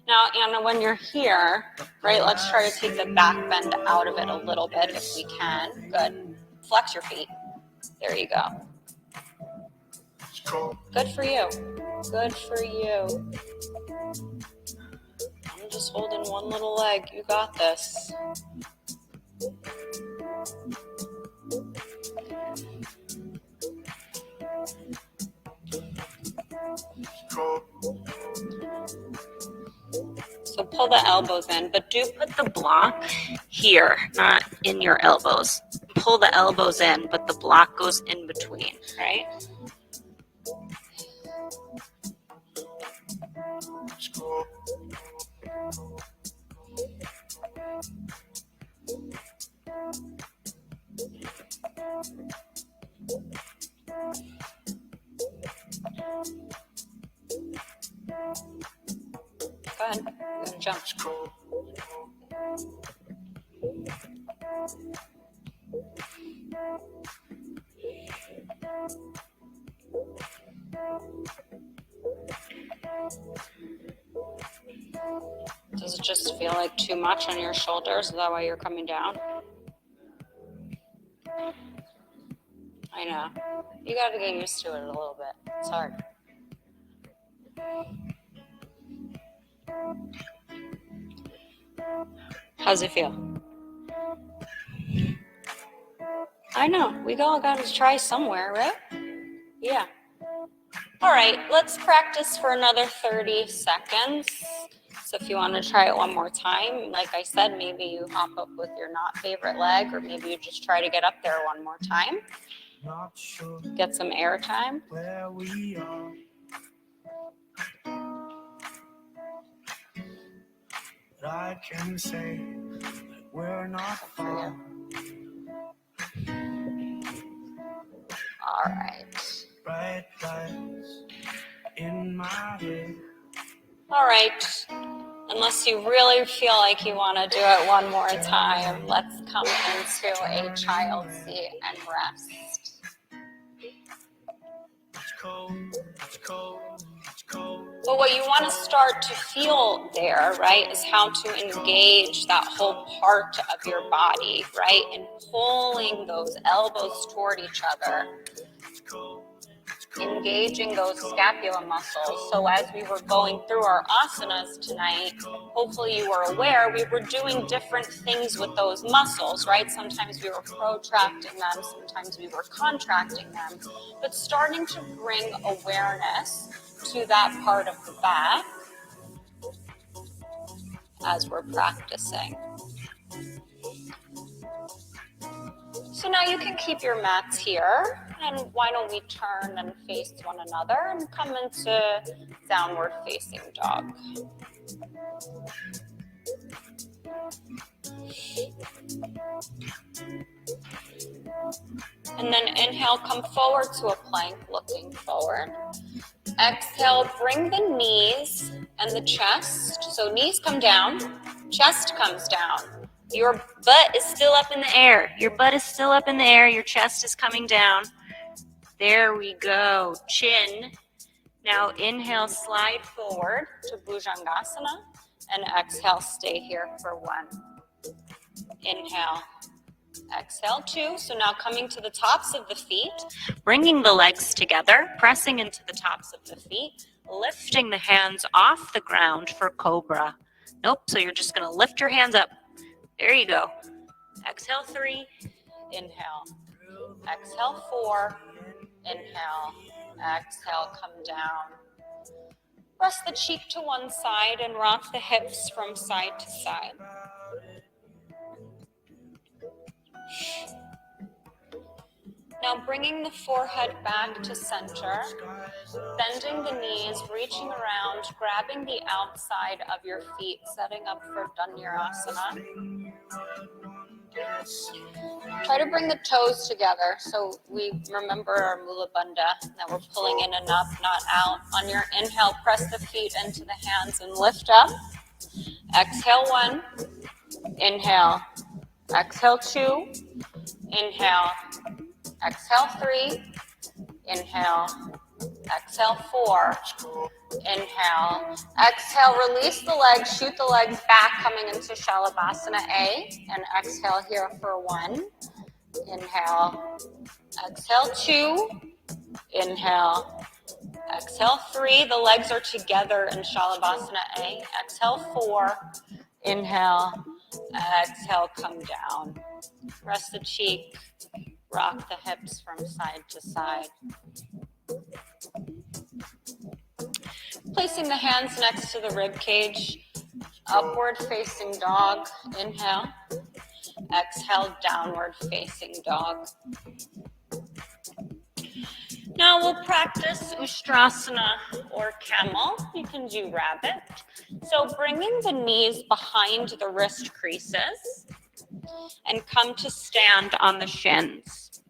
Now, Anna, when you're here, right, let's try to take the back bend out of it a little bit if we can. Good. Flex your feet. There you go. Good for you. Good for you. I'm just holding one little leg. You got this. So pull the elbows in, but do put the block here, not in your elbows. Pull the elbows in, but the block goes in between, right? Go ahead. You're gonna jump. Does it just feel like too much on your shoulders? Is that why you're coming down? I know. You got to get used to it a little bit. It's hard. How's it feel? I know. We all got to try somewhere, right? Yeah. All right. Let's practice for another 30 seconds. So if you want to try it one more time, like I said, maybe you hop up with your not favorite leg, or maybe you just try to get up there one more time. Get some air time. Where we are. I can say that we're not far. All right. Bright lights in my head. All right. Unless you really feel like you want to do it one more time, let's come into a child seat and rest. It's cold, it's cold, it's cold. But what you want to start to feel there, right, is how to engage that whole part of your body, right, and pulling those elbows toward each other. Engaging those scapula muscles. So as we were going through our asanas tonight, hopefully you were aware we were doing different things with those muscles, right? Sometimes we were protracting them, sometimes we were contracting them, but starting to bring awareness to that part of the back as we're practicing. So now you can keep your mats here, and why don't we turn and face one another and come into downward facing dog. And then inhale, come forward to a plank, looking forward. Exhale, bring the knees and the chest. So knees come down, chest comes down. Your butt is still up in the air. Your butt is still up in the air. Your chest is coming down. There we go. Chin. Now inhale, slide forward to Bhujangasana. And exhale, stay here for one. Inhale. Exhale, two. So now coming to the tops of the feet, bringing the legs together, pressing into the tops of the feet, lifting the hands off the ground for cobra. Nope, so you're just going to lift your hands up. There you go. Exhale, three. Inhale. Exhale, 4. Inhale. Exhale, come down. Rest the cheek to one side and rock the hips from side to side. Now bringing the forehead back to center, bending the knees, reaching around, grabbing the outside of your feet, setting up for Dhanurasana. Try to bring the toes together so we remember our Mula Bandha, that we're pulling in and up, not out. On your inhale, press the feet into the hands and lift up. Exhale, 1. Inhale. Exhale, 2. Inhale. Exhale, 3. Inhale. Exhale, 4. Inhale. Exhale, release the legs, shoot the legs back, coming into Shalabhasana A. And exhale here for 1. Inhale. Exhale, 2. Inhale. Exhale, 3. The legs are together in Shalabhasana A. Exhale, 4. Inhale. Exhale, come down. Rest the cheek. Rock the hips from side to side. Placing the hands next to the rib cage. Upward facing dog. Inhale. Exhale, downward facing dog. Now we'll practice Ustrasana or camel. You can do rabbit. So bringing the knees behind the wrist creases and come to stand on the shins.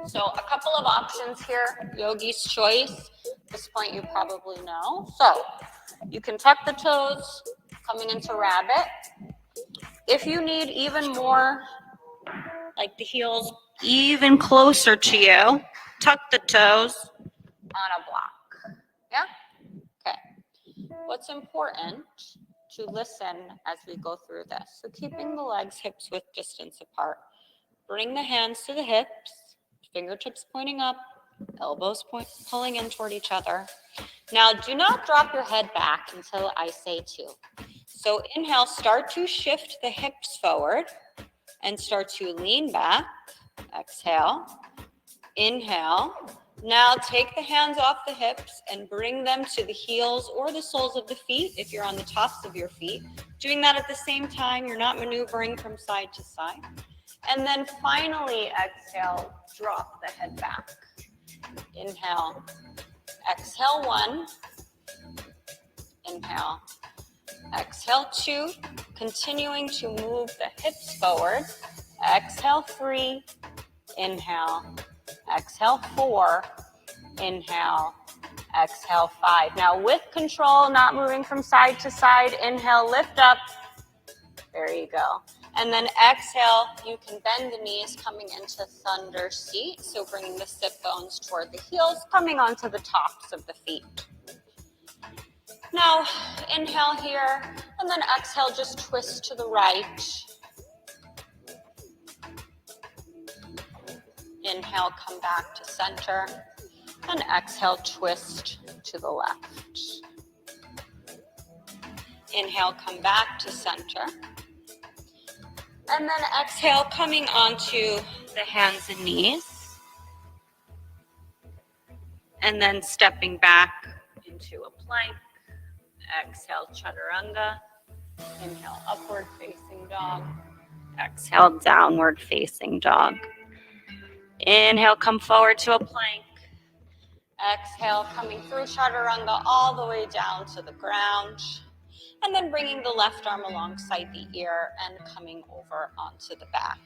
So a couple of options here, yogi's choice. At this point you probably know. So you can tuck the toes, coming into rabbit. If you need even more, like the heels even closer to you, tuck the toes on a block. Yeah? Okay. What's important to listen as we go through this. So keeping the legs hips width distance apart. Bring the hands to the hips, fingertips pointing up, elbows pulling in toward each other. Now do not drop your head back until I say to. So inhale, start to shift the hips forward and start to lean back. Exhale. Inhale. Now take the hands off the hips and bring them to the heels or the soles of the feet if you're on the tops of your feet. Doing that at the same time, you're not maneuvering from side to side. And then finally, exhale, drop the head back. Inhale. Exhale, 1. Inhale. Exhale, 2. Continuing to move the hips forward. Exhale, 3. Inhale. Exhale, 4. Inhale. Exhale, 5. Now with control, not moving from side to side. Inhale, lift up. There you go. And then exhale, you can bend the knees coming into thunder seat. So bringing the sit bones toward the heels, coming onto the tops of the feet. Now inhale here, and then exhale, just twist to the right. Inhale, come back to center. And exhale, twist to the left. Inhale, come back to center. And then exhale, coming onto the hands and knees. And then stepping back into a plank. Exhale, chaturanga. Inhale, upward facing dog. Exhale, downward facing dog. Inhale, come forward to a plank. Exhale, coming through chaturanga all the way down to the ground. And then bringing the left arm alongside the ear and coming over onto the back.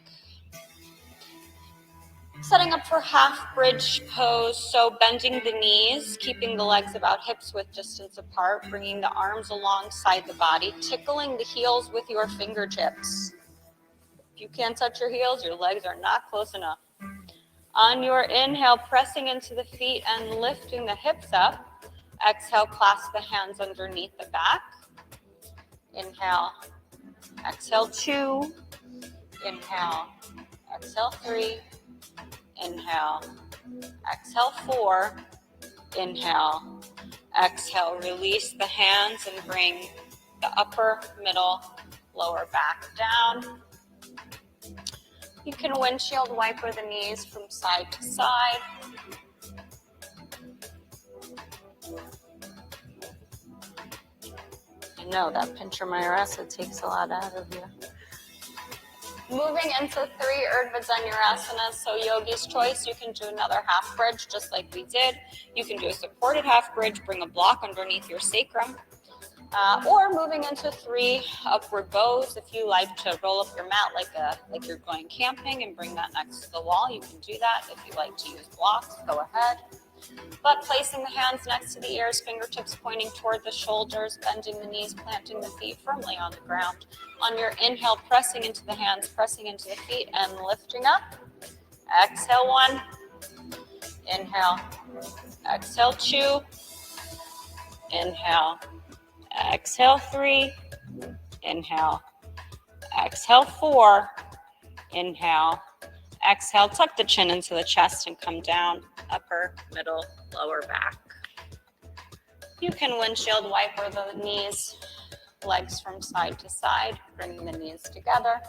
Setting up for half bridge pose, so bending the knees, keeping the legs about hips width distance apart, bringing the arms alongside the body, tickling the heels with your fingertips. If you can't touch your heels, your legs are not close enough. On your inhale, pressing into the feet and lifting the hips up. Exhale, clasp the hands underneath the back. Inhale. Exhale, 2. Inhale. Exhale, 3. Inhale. Exhale, 4. Inhale. Exhale, release the hands and bring the upper, middle, lower back down. You can windshield wiper the knees from side to side. I know that pincher Mayurasa takes a lot out of you. Moving into 3 Urdhva Dhanurasana, so yogi's choice, you can do another half bridge just like we did. You can do a supported half bridge, bring a block underneath your sacrum. Or moving into 3 upward bows. If you like to roll up your mat like you're going camping and bring that next to the wall, you can do that. If you like to use blocks, go ahead. But placing the hands next to the ears, fingertips pointing toward the shoulders, bending the knees, planting the feet firmly on the ground. On your inhale, pressing into the hands, pressing into the feet, and lifting up. Exhale 1. Inhale. Exhale 2. Inhale. Exhale 3. Inhale. Exhale 4. Inhale. Exhale, tuck the chin into the chest and come down. Upper, middle, lower back. You can windshield wiper the knees, legs from side to side, bringing the knees together.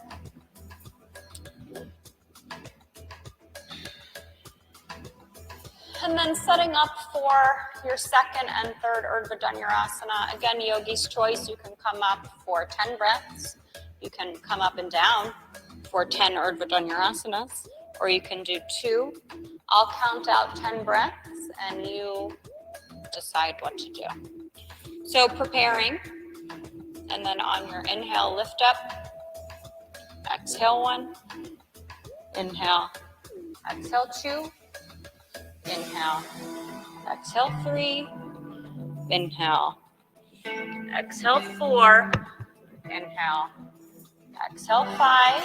And then setting up for your second and third Urdhva Dhanurasana. Again, yogi's choice. You can come up for 10 breaths. You can come up and down for 10 Urdhva Dhanurasanas, or you can do 2. I'll count out 10 breaths and you decide what to do. So preparing, and then on your inhale, lift up. Exhale 1. Inhale. Exhale 2. Inhale. Exhale 3. Inhale. Exhale 4. Inhale. Exhale 5.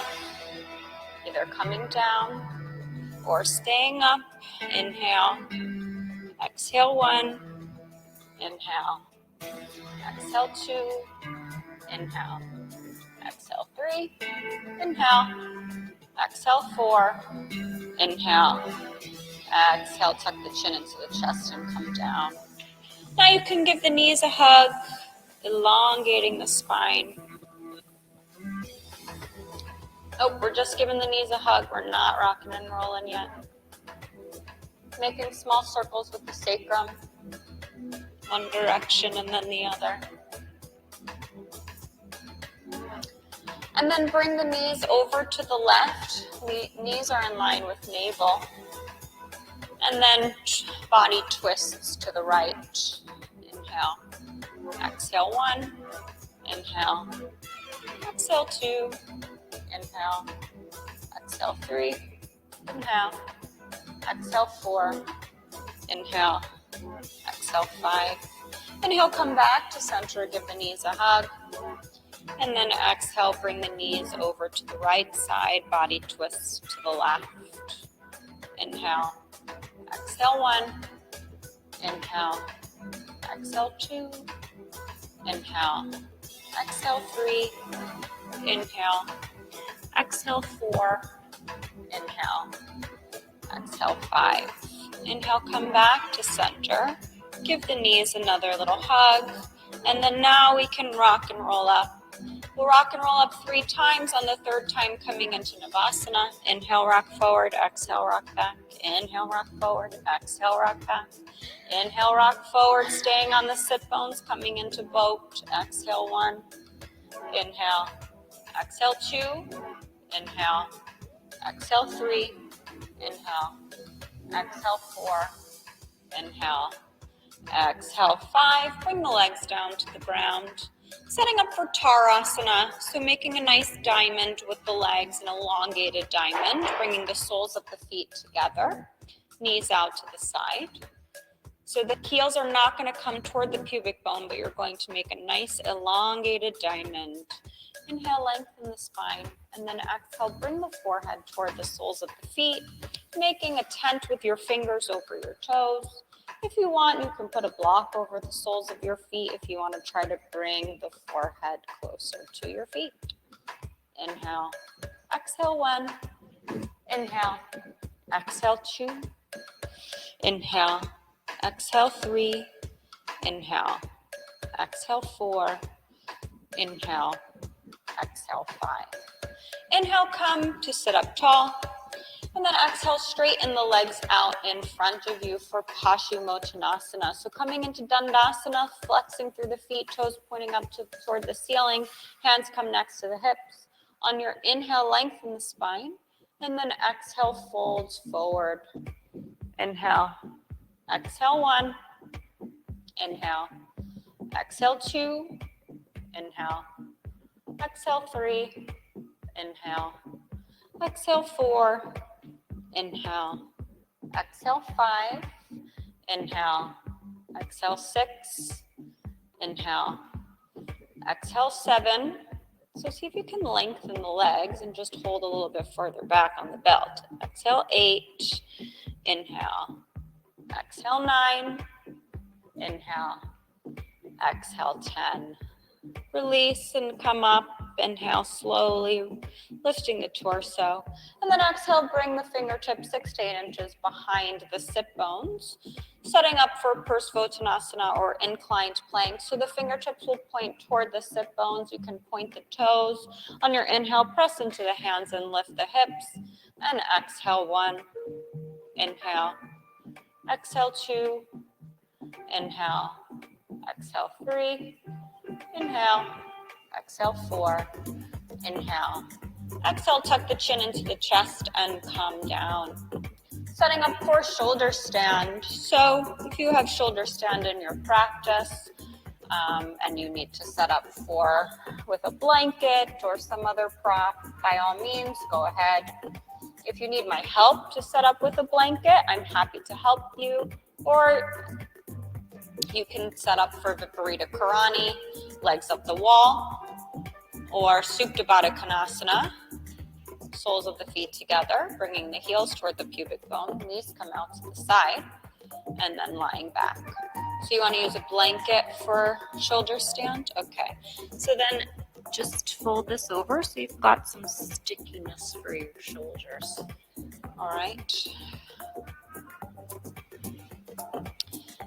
Either coming down or staying up. Inhale. Exhale 1. Inhale. Exhale 2. Inhale. Exhale 3. Inhale. Exhale 4. Inhale. Exhale, tuck the chin into the chest and come down. Now you can give the knees a hug, elongating the spine. Oh, we're just giving the knees a hug. We're not rocking and rolling yet. Making small circles with the sacrum. One direction and then the other. And then bring the knees over to the left. Knees are in line with navel. And then body twists to the right. Inhale. Exhale 1. Inhale. Exhale 2. Inhale. Exhale 3. Inhale. Exhale 4. Inhale. Exhale 5. Inhale, come back to center. Give the knees a hug. And then exhale, bring the knees over to the right side. Body twists to the left. Inhale. Exhale 1. Inhale. Exhale 2. Inhale. Exhale 3. Inhale. Exhale 4. Inhale. Exhale 5. Inhale, come back to center. Give the knees another little hug. And then now we can rock and roll up. We'll rock and roll up 3 times. On the 3rd time, coming into Navasana. Inhale, rock forward. Exhale, rock back. Inhale, rock forward. Exhale, rock back. Inhale, rock forward. Staying on the sit bones. Coming into boat. Exhale 1. Inhale. Exhale 2. Inhale. Exhale 3. Inhale. Exhale 4. Inhale. Exhale 5. Bring the legs down to the ground. Setting up for Tarasana, so making a nice diamond with the legs, an elongated diamond, bringing the soles of the feet together, knees out to the side. So the heels are not going to come toward the pubic bone, but you're going to make a nice elongated diamond. Inhale, lengthen the spine, and then exhale, bring the forehead toward the soles of the feet, making a tent with your fingers over your toes. If you want, you can put a block over the soles of your feet if you want to try to bring the forehead closer to your feet. Inhale, exhale 1, inhale, exhale 2, inhale, exhale 3, inhale, exhale 4, inhale, exhale 5. Inhale, come to sit up tall. And then exhale, straighten the legs out in front of you for Paschimottanasana. So coming into Dandasana, flexing through the feet, toes pointing up toward the ceiling, hands come next to the hips. On your inhale, lengthen the spine. And then exhale, folds forward. Inhale. Exhale, 1. Inhale. Exhale, 2. Inhale. Exhale, 3. Inhale. Exhale, 4. Inhale. Exhale, 5. Inhale. Exhale, 6. Inhale. Exhale, 7. So see if you can lengthen the legs and just hold a little bit further back on the belt. Exhale, 8. Inhale. Exhale, 9. Inhale. Exhale, 10. Release and come up. Inhale slowly, lifting the torso. And then exhale, bring the fingertips 6 to 8 inches behind the sit bones. Setting up for Paschimottanasana or inclined plank. So the fingertips will point toward the sit bones. You can point the toes. On your inhale, press into the hands and lift the hips. And exhale, 1. Inhale. Exhale, 2. Inhale. Exhale, 3. Inhale. Exhale, 4. Inhale. Exhale, tuck the chin into the chest and come down. Setting up for shoulder stand. So if you have shoulder stand in your practice and you need to set up with a blanket or some other prop, by all means, go ahead. If you need my help to set up with a blanket, I'm happy to help you. Or you can set up for Viparita Karani, legs up the wall, or Supta Baddha Konasana, soles of the feet together, bringing the heels toward the pubic bone, knees come out to the side, and then lying back. So you want to use a blanket for shoulder stand? Okay. So then just fold this over so you've got some stickiness for your shoulders. All right.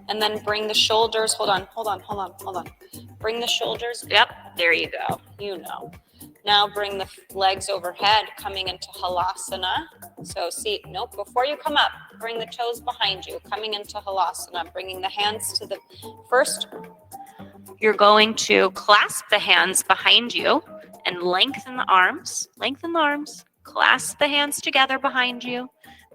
And then bring the shoulders, hold on. Bring the shoulders, yep, there you go, you know. Now bring the legs overhead, coming into Halasana. So see, nope, before you come up, bring the toes behind you, coming into Halasana, bringing the hands to the, first, you're going to clasp the hands behind you and lengthen the arms, clasp the hands together behind you,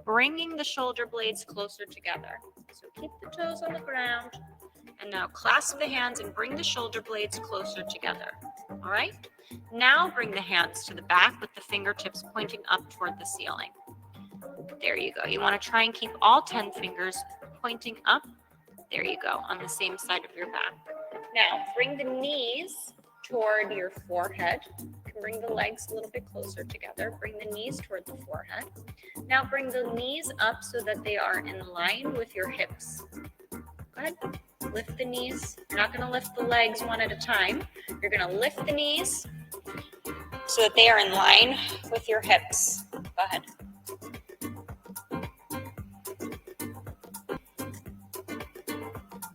bringing the shoulder blades closer together. So keep the toes on the ground. And now clasp the hands and bring the shoulder blades closer together. All right? Now bring the hands to the back with the fingertips pointing up toward the ceiling. There you go. You want to try and keep all 10 fingers pointing up. There you go, on the same side of your back. Now bring the knees toward your forehead. You can bring the legs a little bit closer together. Bring the knees toward the forehead. Now bring the knees up so that they are in line with your hips. Go ahead. Lift the knees. You're not going to lift the legs one at a time. You're going to lift the knees so that they are in line with your hips. Go ahead.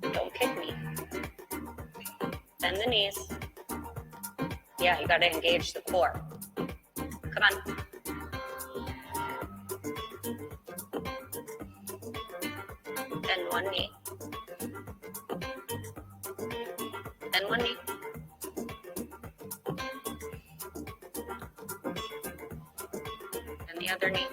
Don't kick me. Bend the knees. Yeah, you got to engage the core. Come on. Bend one knee. Bend one knee. And the other knee.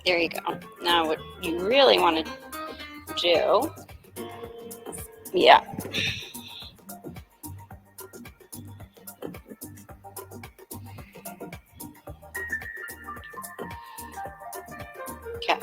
There you go. Now what you really want to do, yeah. Okay.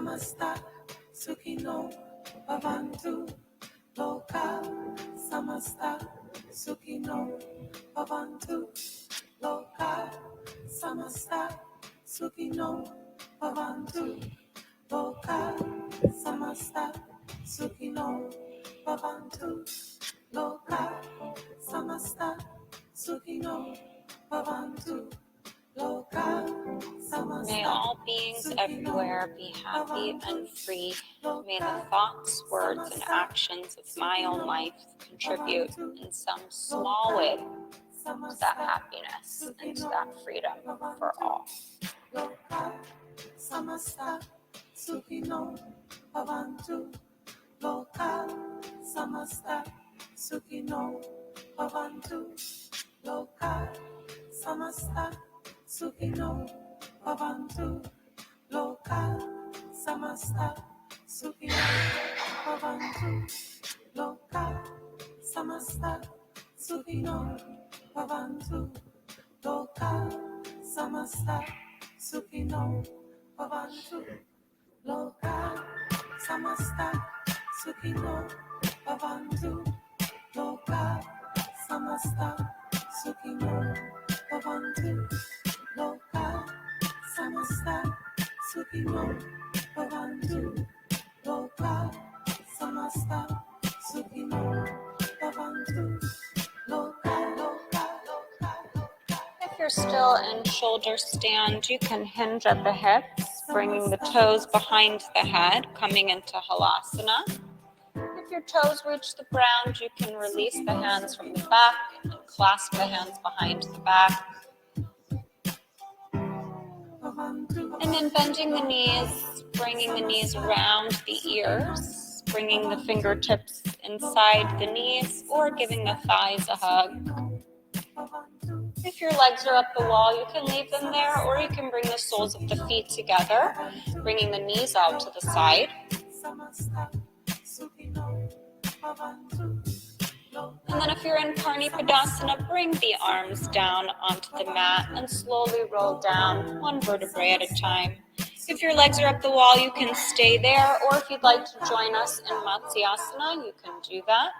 samasta sukhino bhavantu. Loka samasta sukhino bhavantu. Loka samasta sukhino bhavantu. Loka samasta sukhino bhavantu. Loka samasta sukhino bhavantu. Loka samasta. May all beings everywhere be happy and free. May the thoughts, words, and actions of my own life contribute in some small way to that happiness and to that freedom for all. Loka samasta sukhino bhavantu. Loka samasta sukhino bhavantu. Loka samasta sukhino bhavantu. Loka samasta sukhino bhavantu. Loka samasta sukhino bhavantu. Loka samasta sukhino bhavantu. Loka samasta sukhino bhavantu. Loka samasta sukhino bhavantu. Loka samasta sukhino bhavantu. Loka samasta sukhino bhavantu. Loka, loka, loka, loka. If you're still in shoulder stand, you can hinge at the hips, bringing the toes behind the head, coming into halasana. If your toes reach the ground, you can release the hands from the back and clasp the hands behind the back. And then bending the knees, bringing the knees around the ears, bringing the fingertips inside the knees, or giving the thighs a hug. If your legs are up the wall, you can leave them there, or you can bring the soles of the feet together, bringing the knees out to the side. And then if you're in Padasana, bring the arms down onto the mat and slowly roll down one vertebrae at a time. If your legs are up the wall, you can stay there, or if you'd like to join us in Matsyasana, you can do that.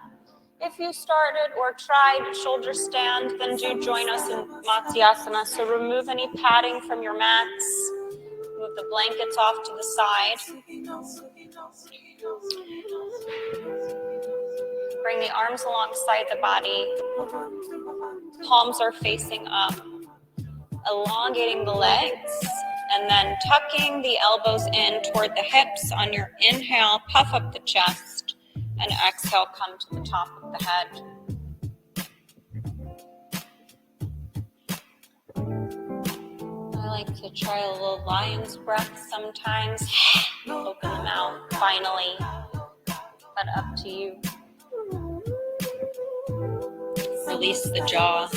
If you started or tried shoulder stand, then do join us in Matsyasana. So remove any padding from your mats, move the blankets off to the side. Bring the arms alongside the body. Palms are facing up, elongating the legs, and then tucking the elbows in toward the hips. On your inhale, puff up the chest, and exhale, come to the top of the head. I like to try a little lion's breath sometimes. Open the mouth, finally, but up to you. Release the jaw.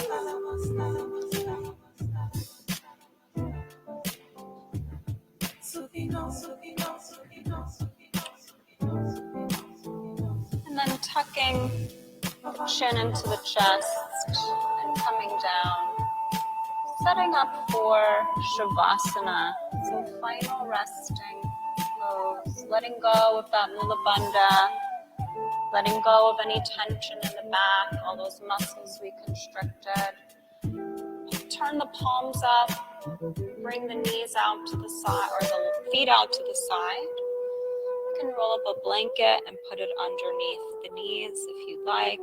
And then tucking the chin into the chest and coming down. Setting up for Shavasana, some final resting pose. Letting go of that Mula Bandha. Letting go of any tension in the back, all those muscles we constricted. Turn the palms up, bring the knees out to the side, or the feet out to the side. You can roll up a blanket and put it underneath the knees if you'd like.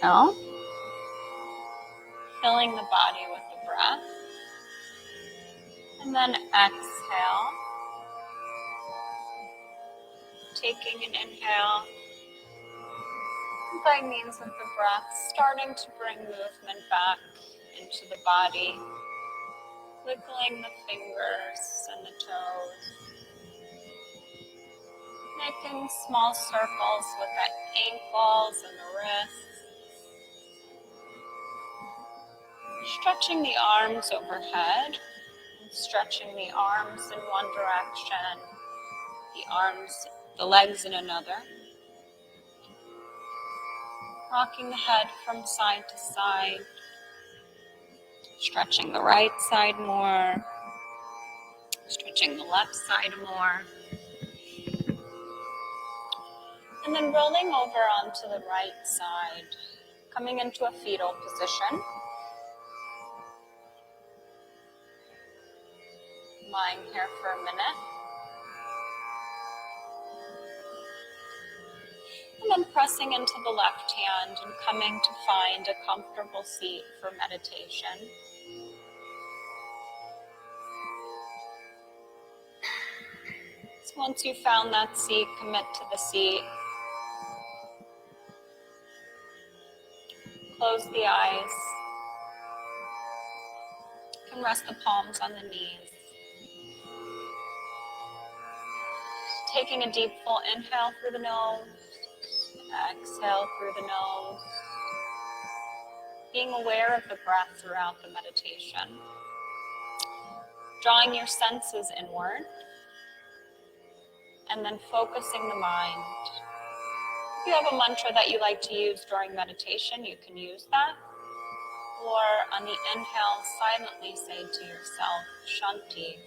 Now, filling the body with the breath. And then exhale. Taking an inhale by means of the breath, starting to bring movement back into the body, wiggling the fingers and the toes, making small circles with the ankles and the wrists, Stretching the arms overhead, and stretching the arms in one direction, the legs in another. Rocking the head from side to side, stretching the right side more, stretching the left side more, and then rolling over onto the right side, coming into a fetal position. Lying here for a minute. And then pressing into the left hand and coming to find a comfortable seat for meditation. So once you've found that seat, commit to the seat. Close the eyes. You can rest the palms on the knees. Taking a deep full inhale through the nose. Exhale through the nose. Being aware of the breath throughout the meditation. Drawing your senses inward. And then focusing the mind. If you have a mantra that you like to use during meditation, you can use that. Or on the inhale, silently say to yourself, Shanti.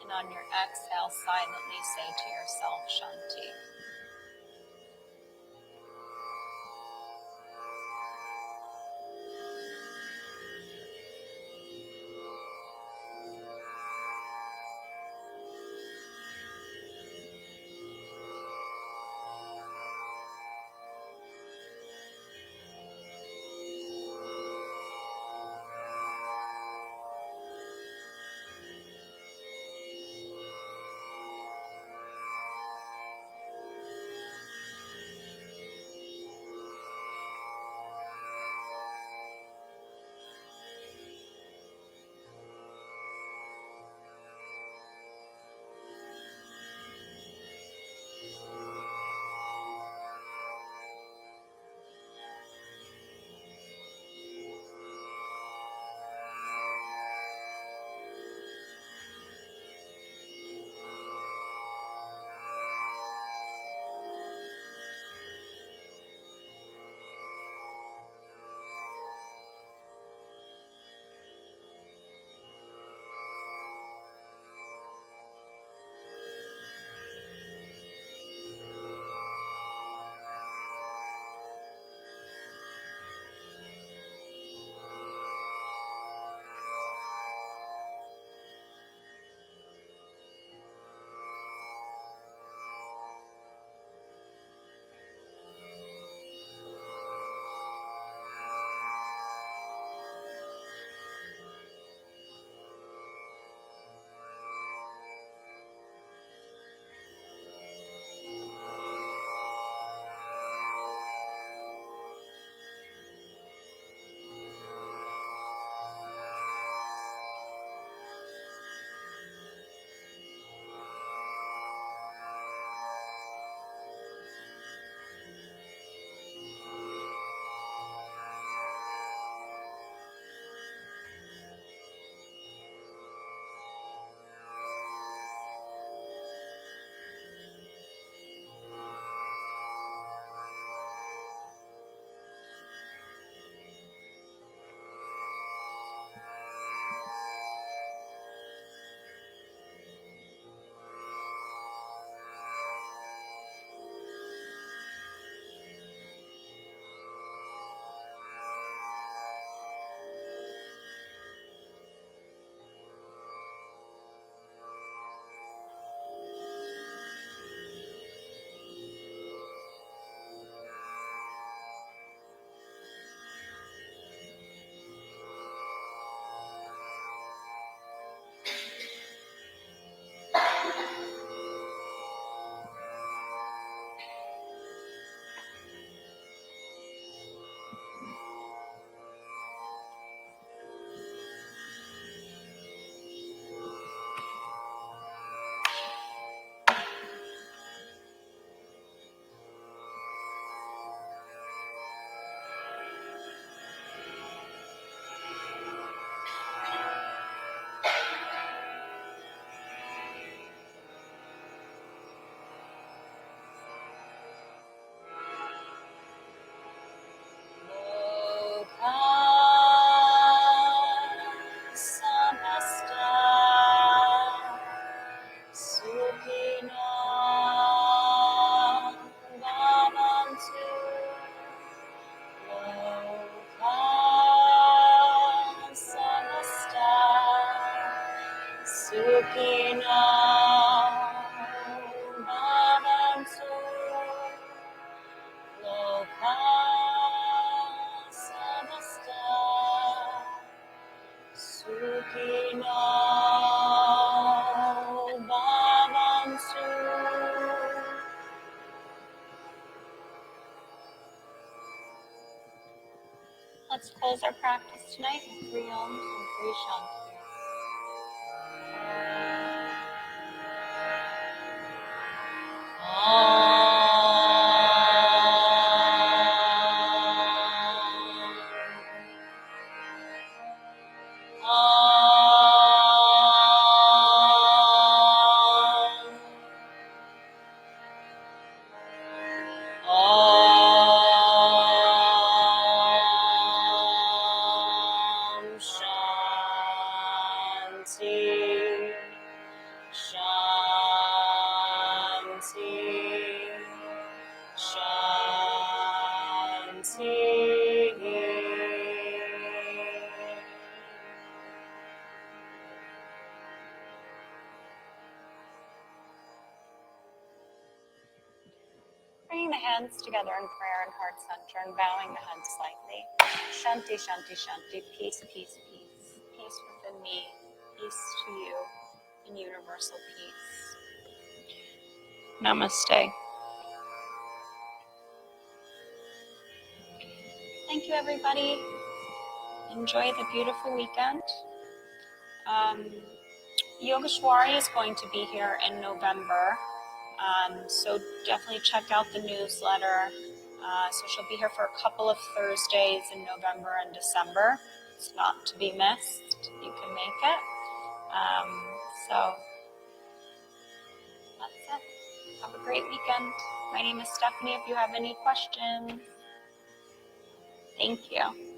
And on your exhale, silently say to yourself, Shanti. Let's close our practice tonight with 3 ohms and 3 shantis. Bringing the hands together in prayer and heart center and bowing the head slightly. Shanti, shanti, shanti. Peace, peace, peace. Peace within me. Peace to you. And universal peace. Namaste. Thank you, everybody. Enjoy the beautiful weekend. Yogeshwari is going to be here in November. So definitely check out the newsletter. So she'll be here for a couple of Thursdays in November and December. It's not to be missed. You can make it. So that's it. Have a great weekend. My name is Stefanie if you have any questions. Thank you.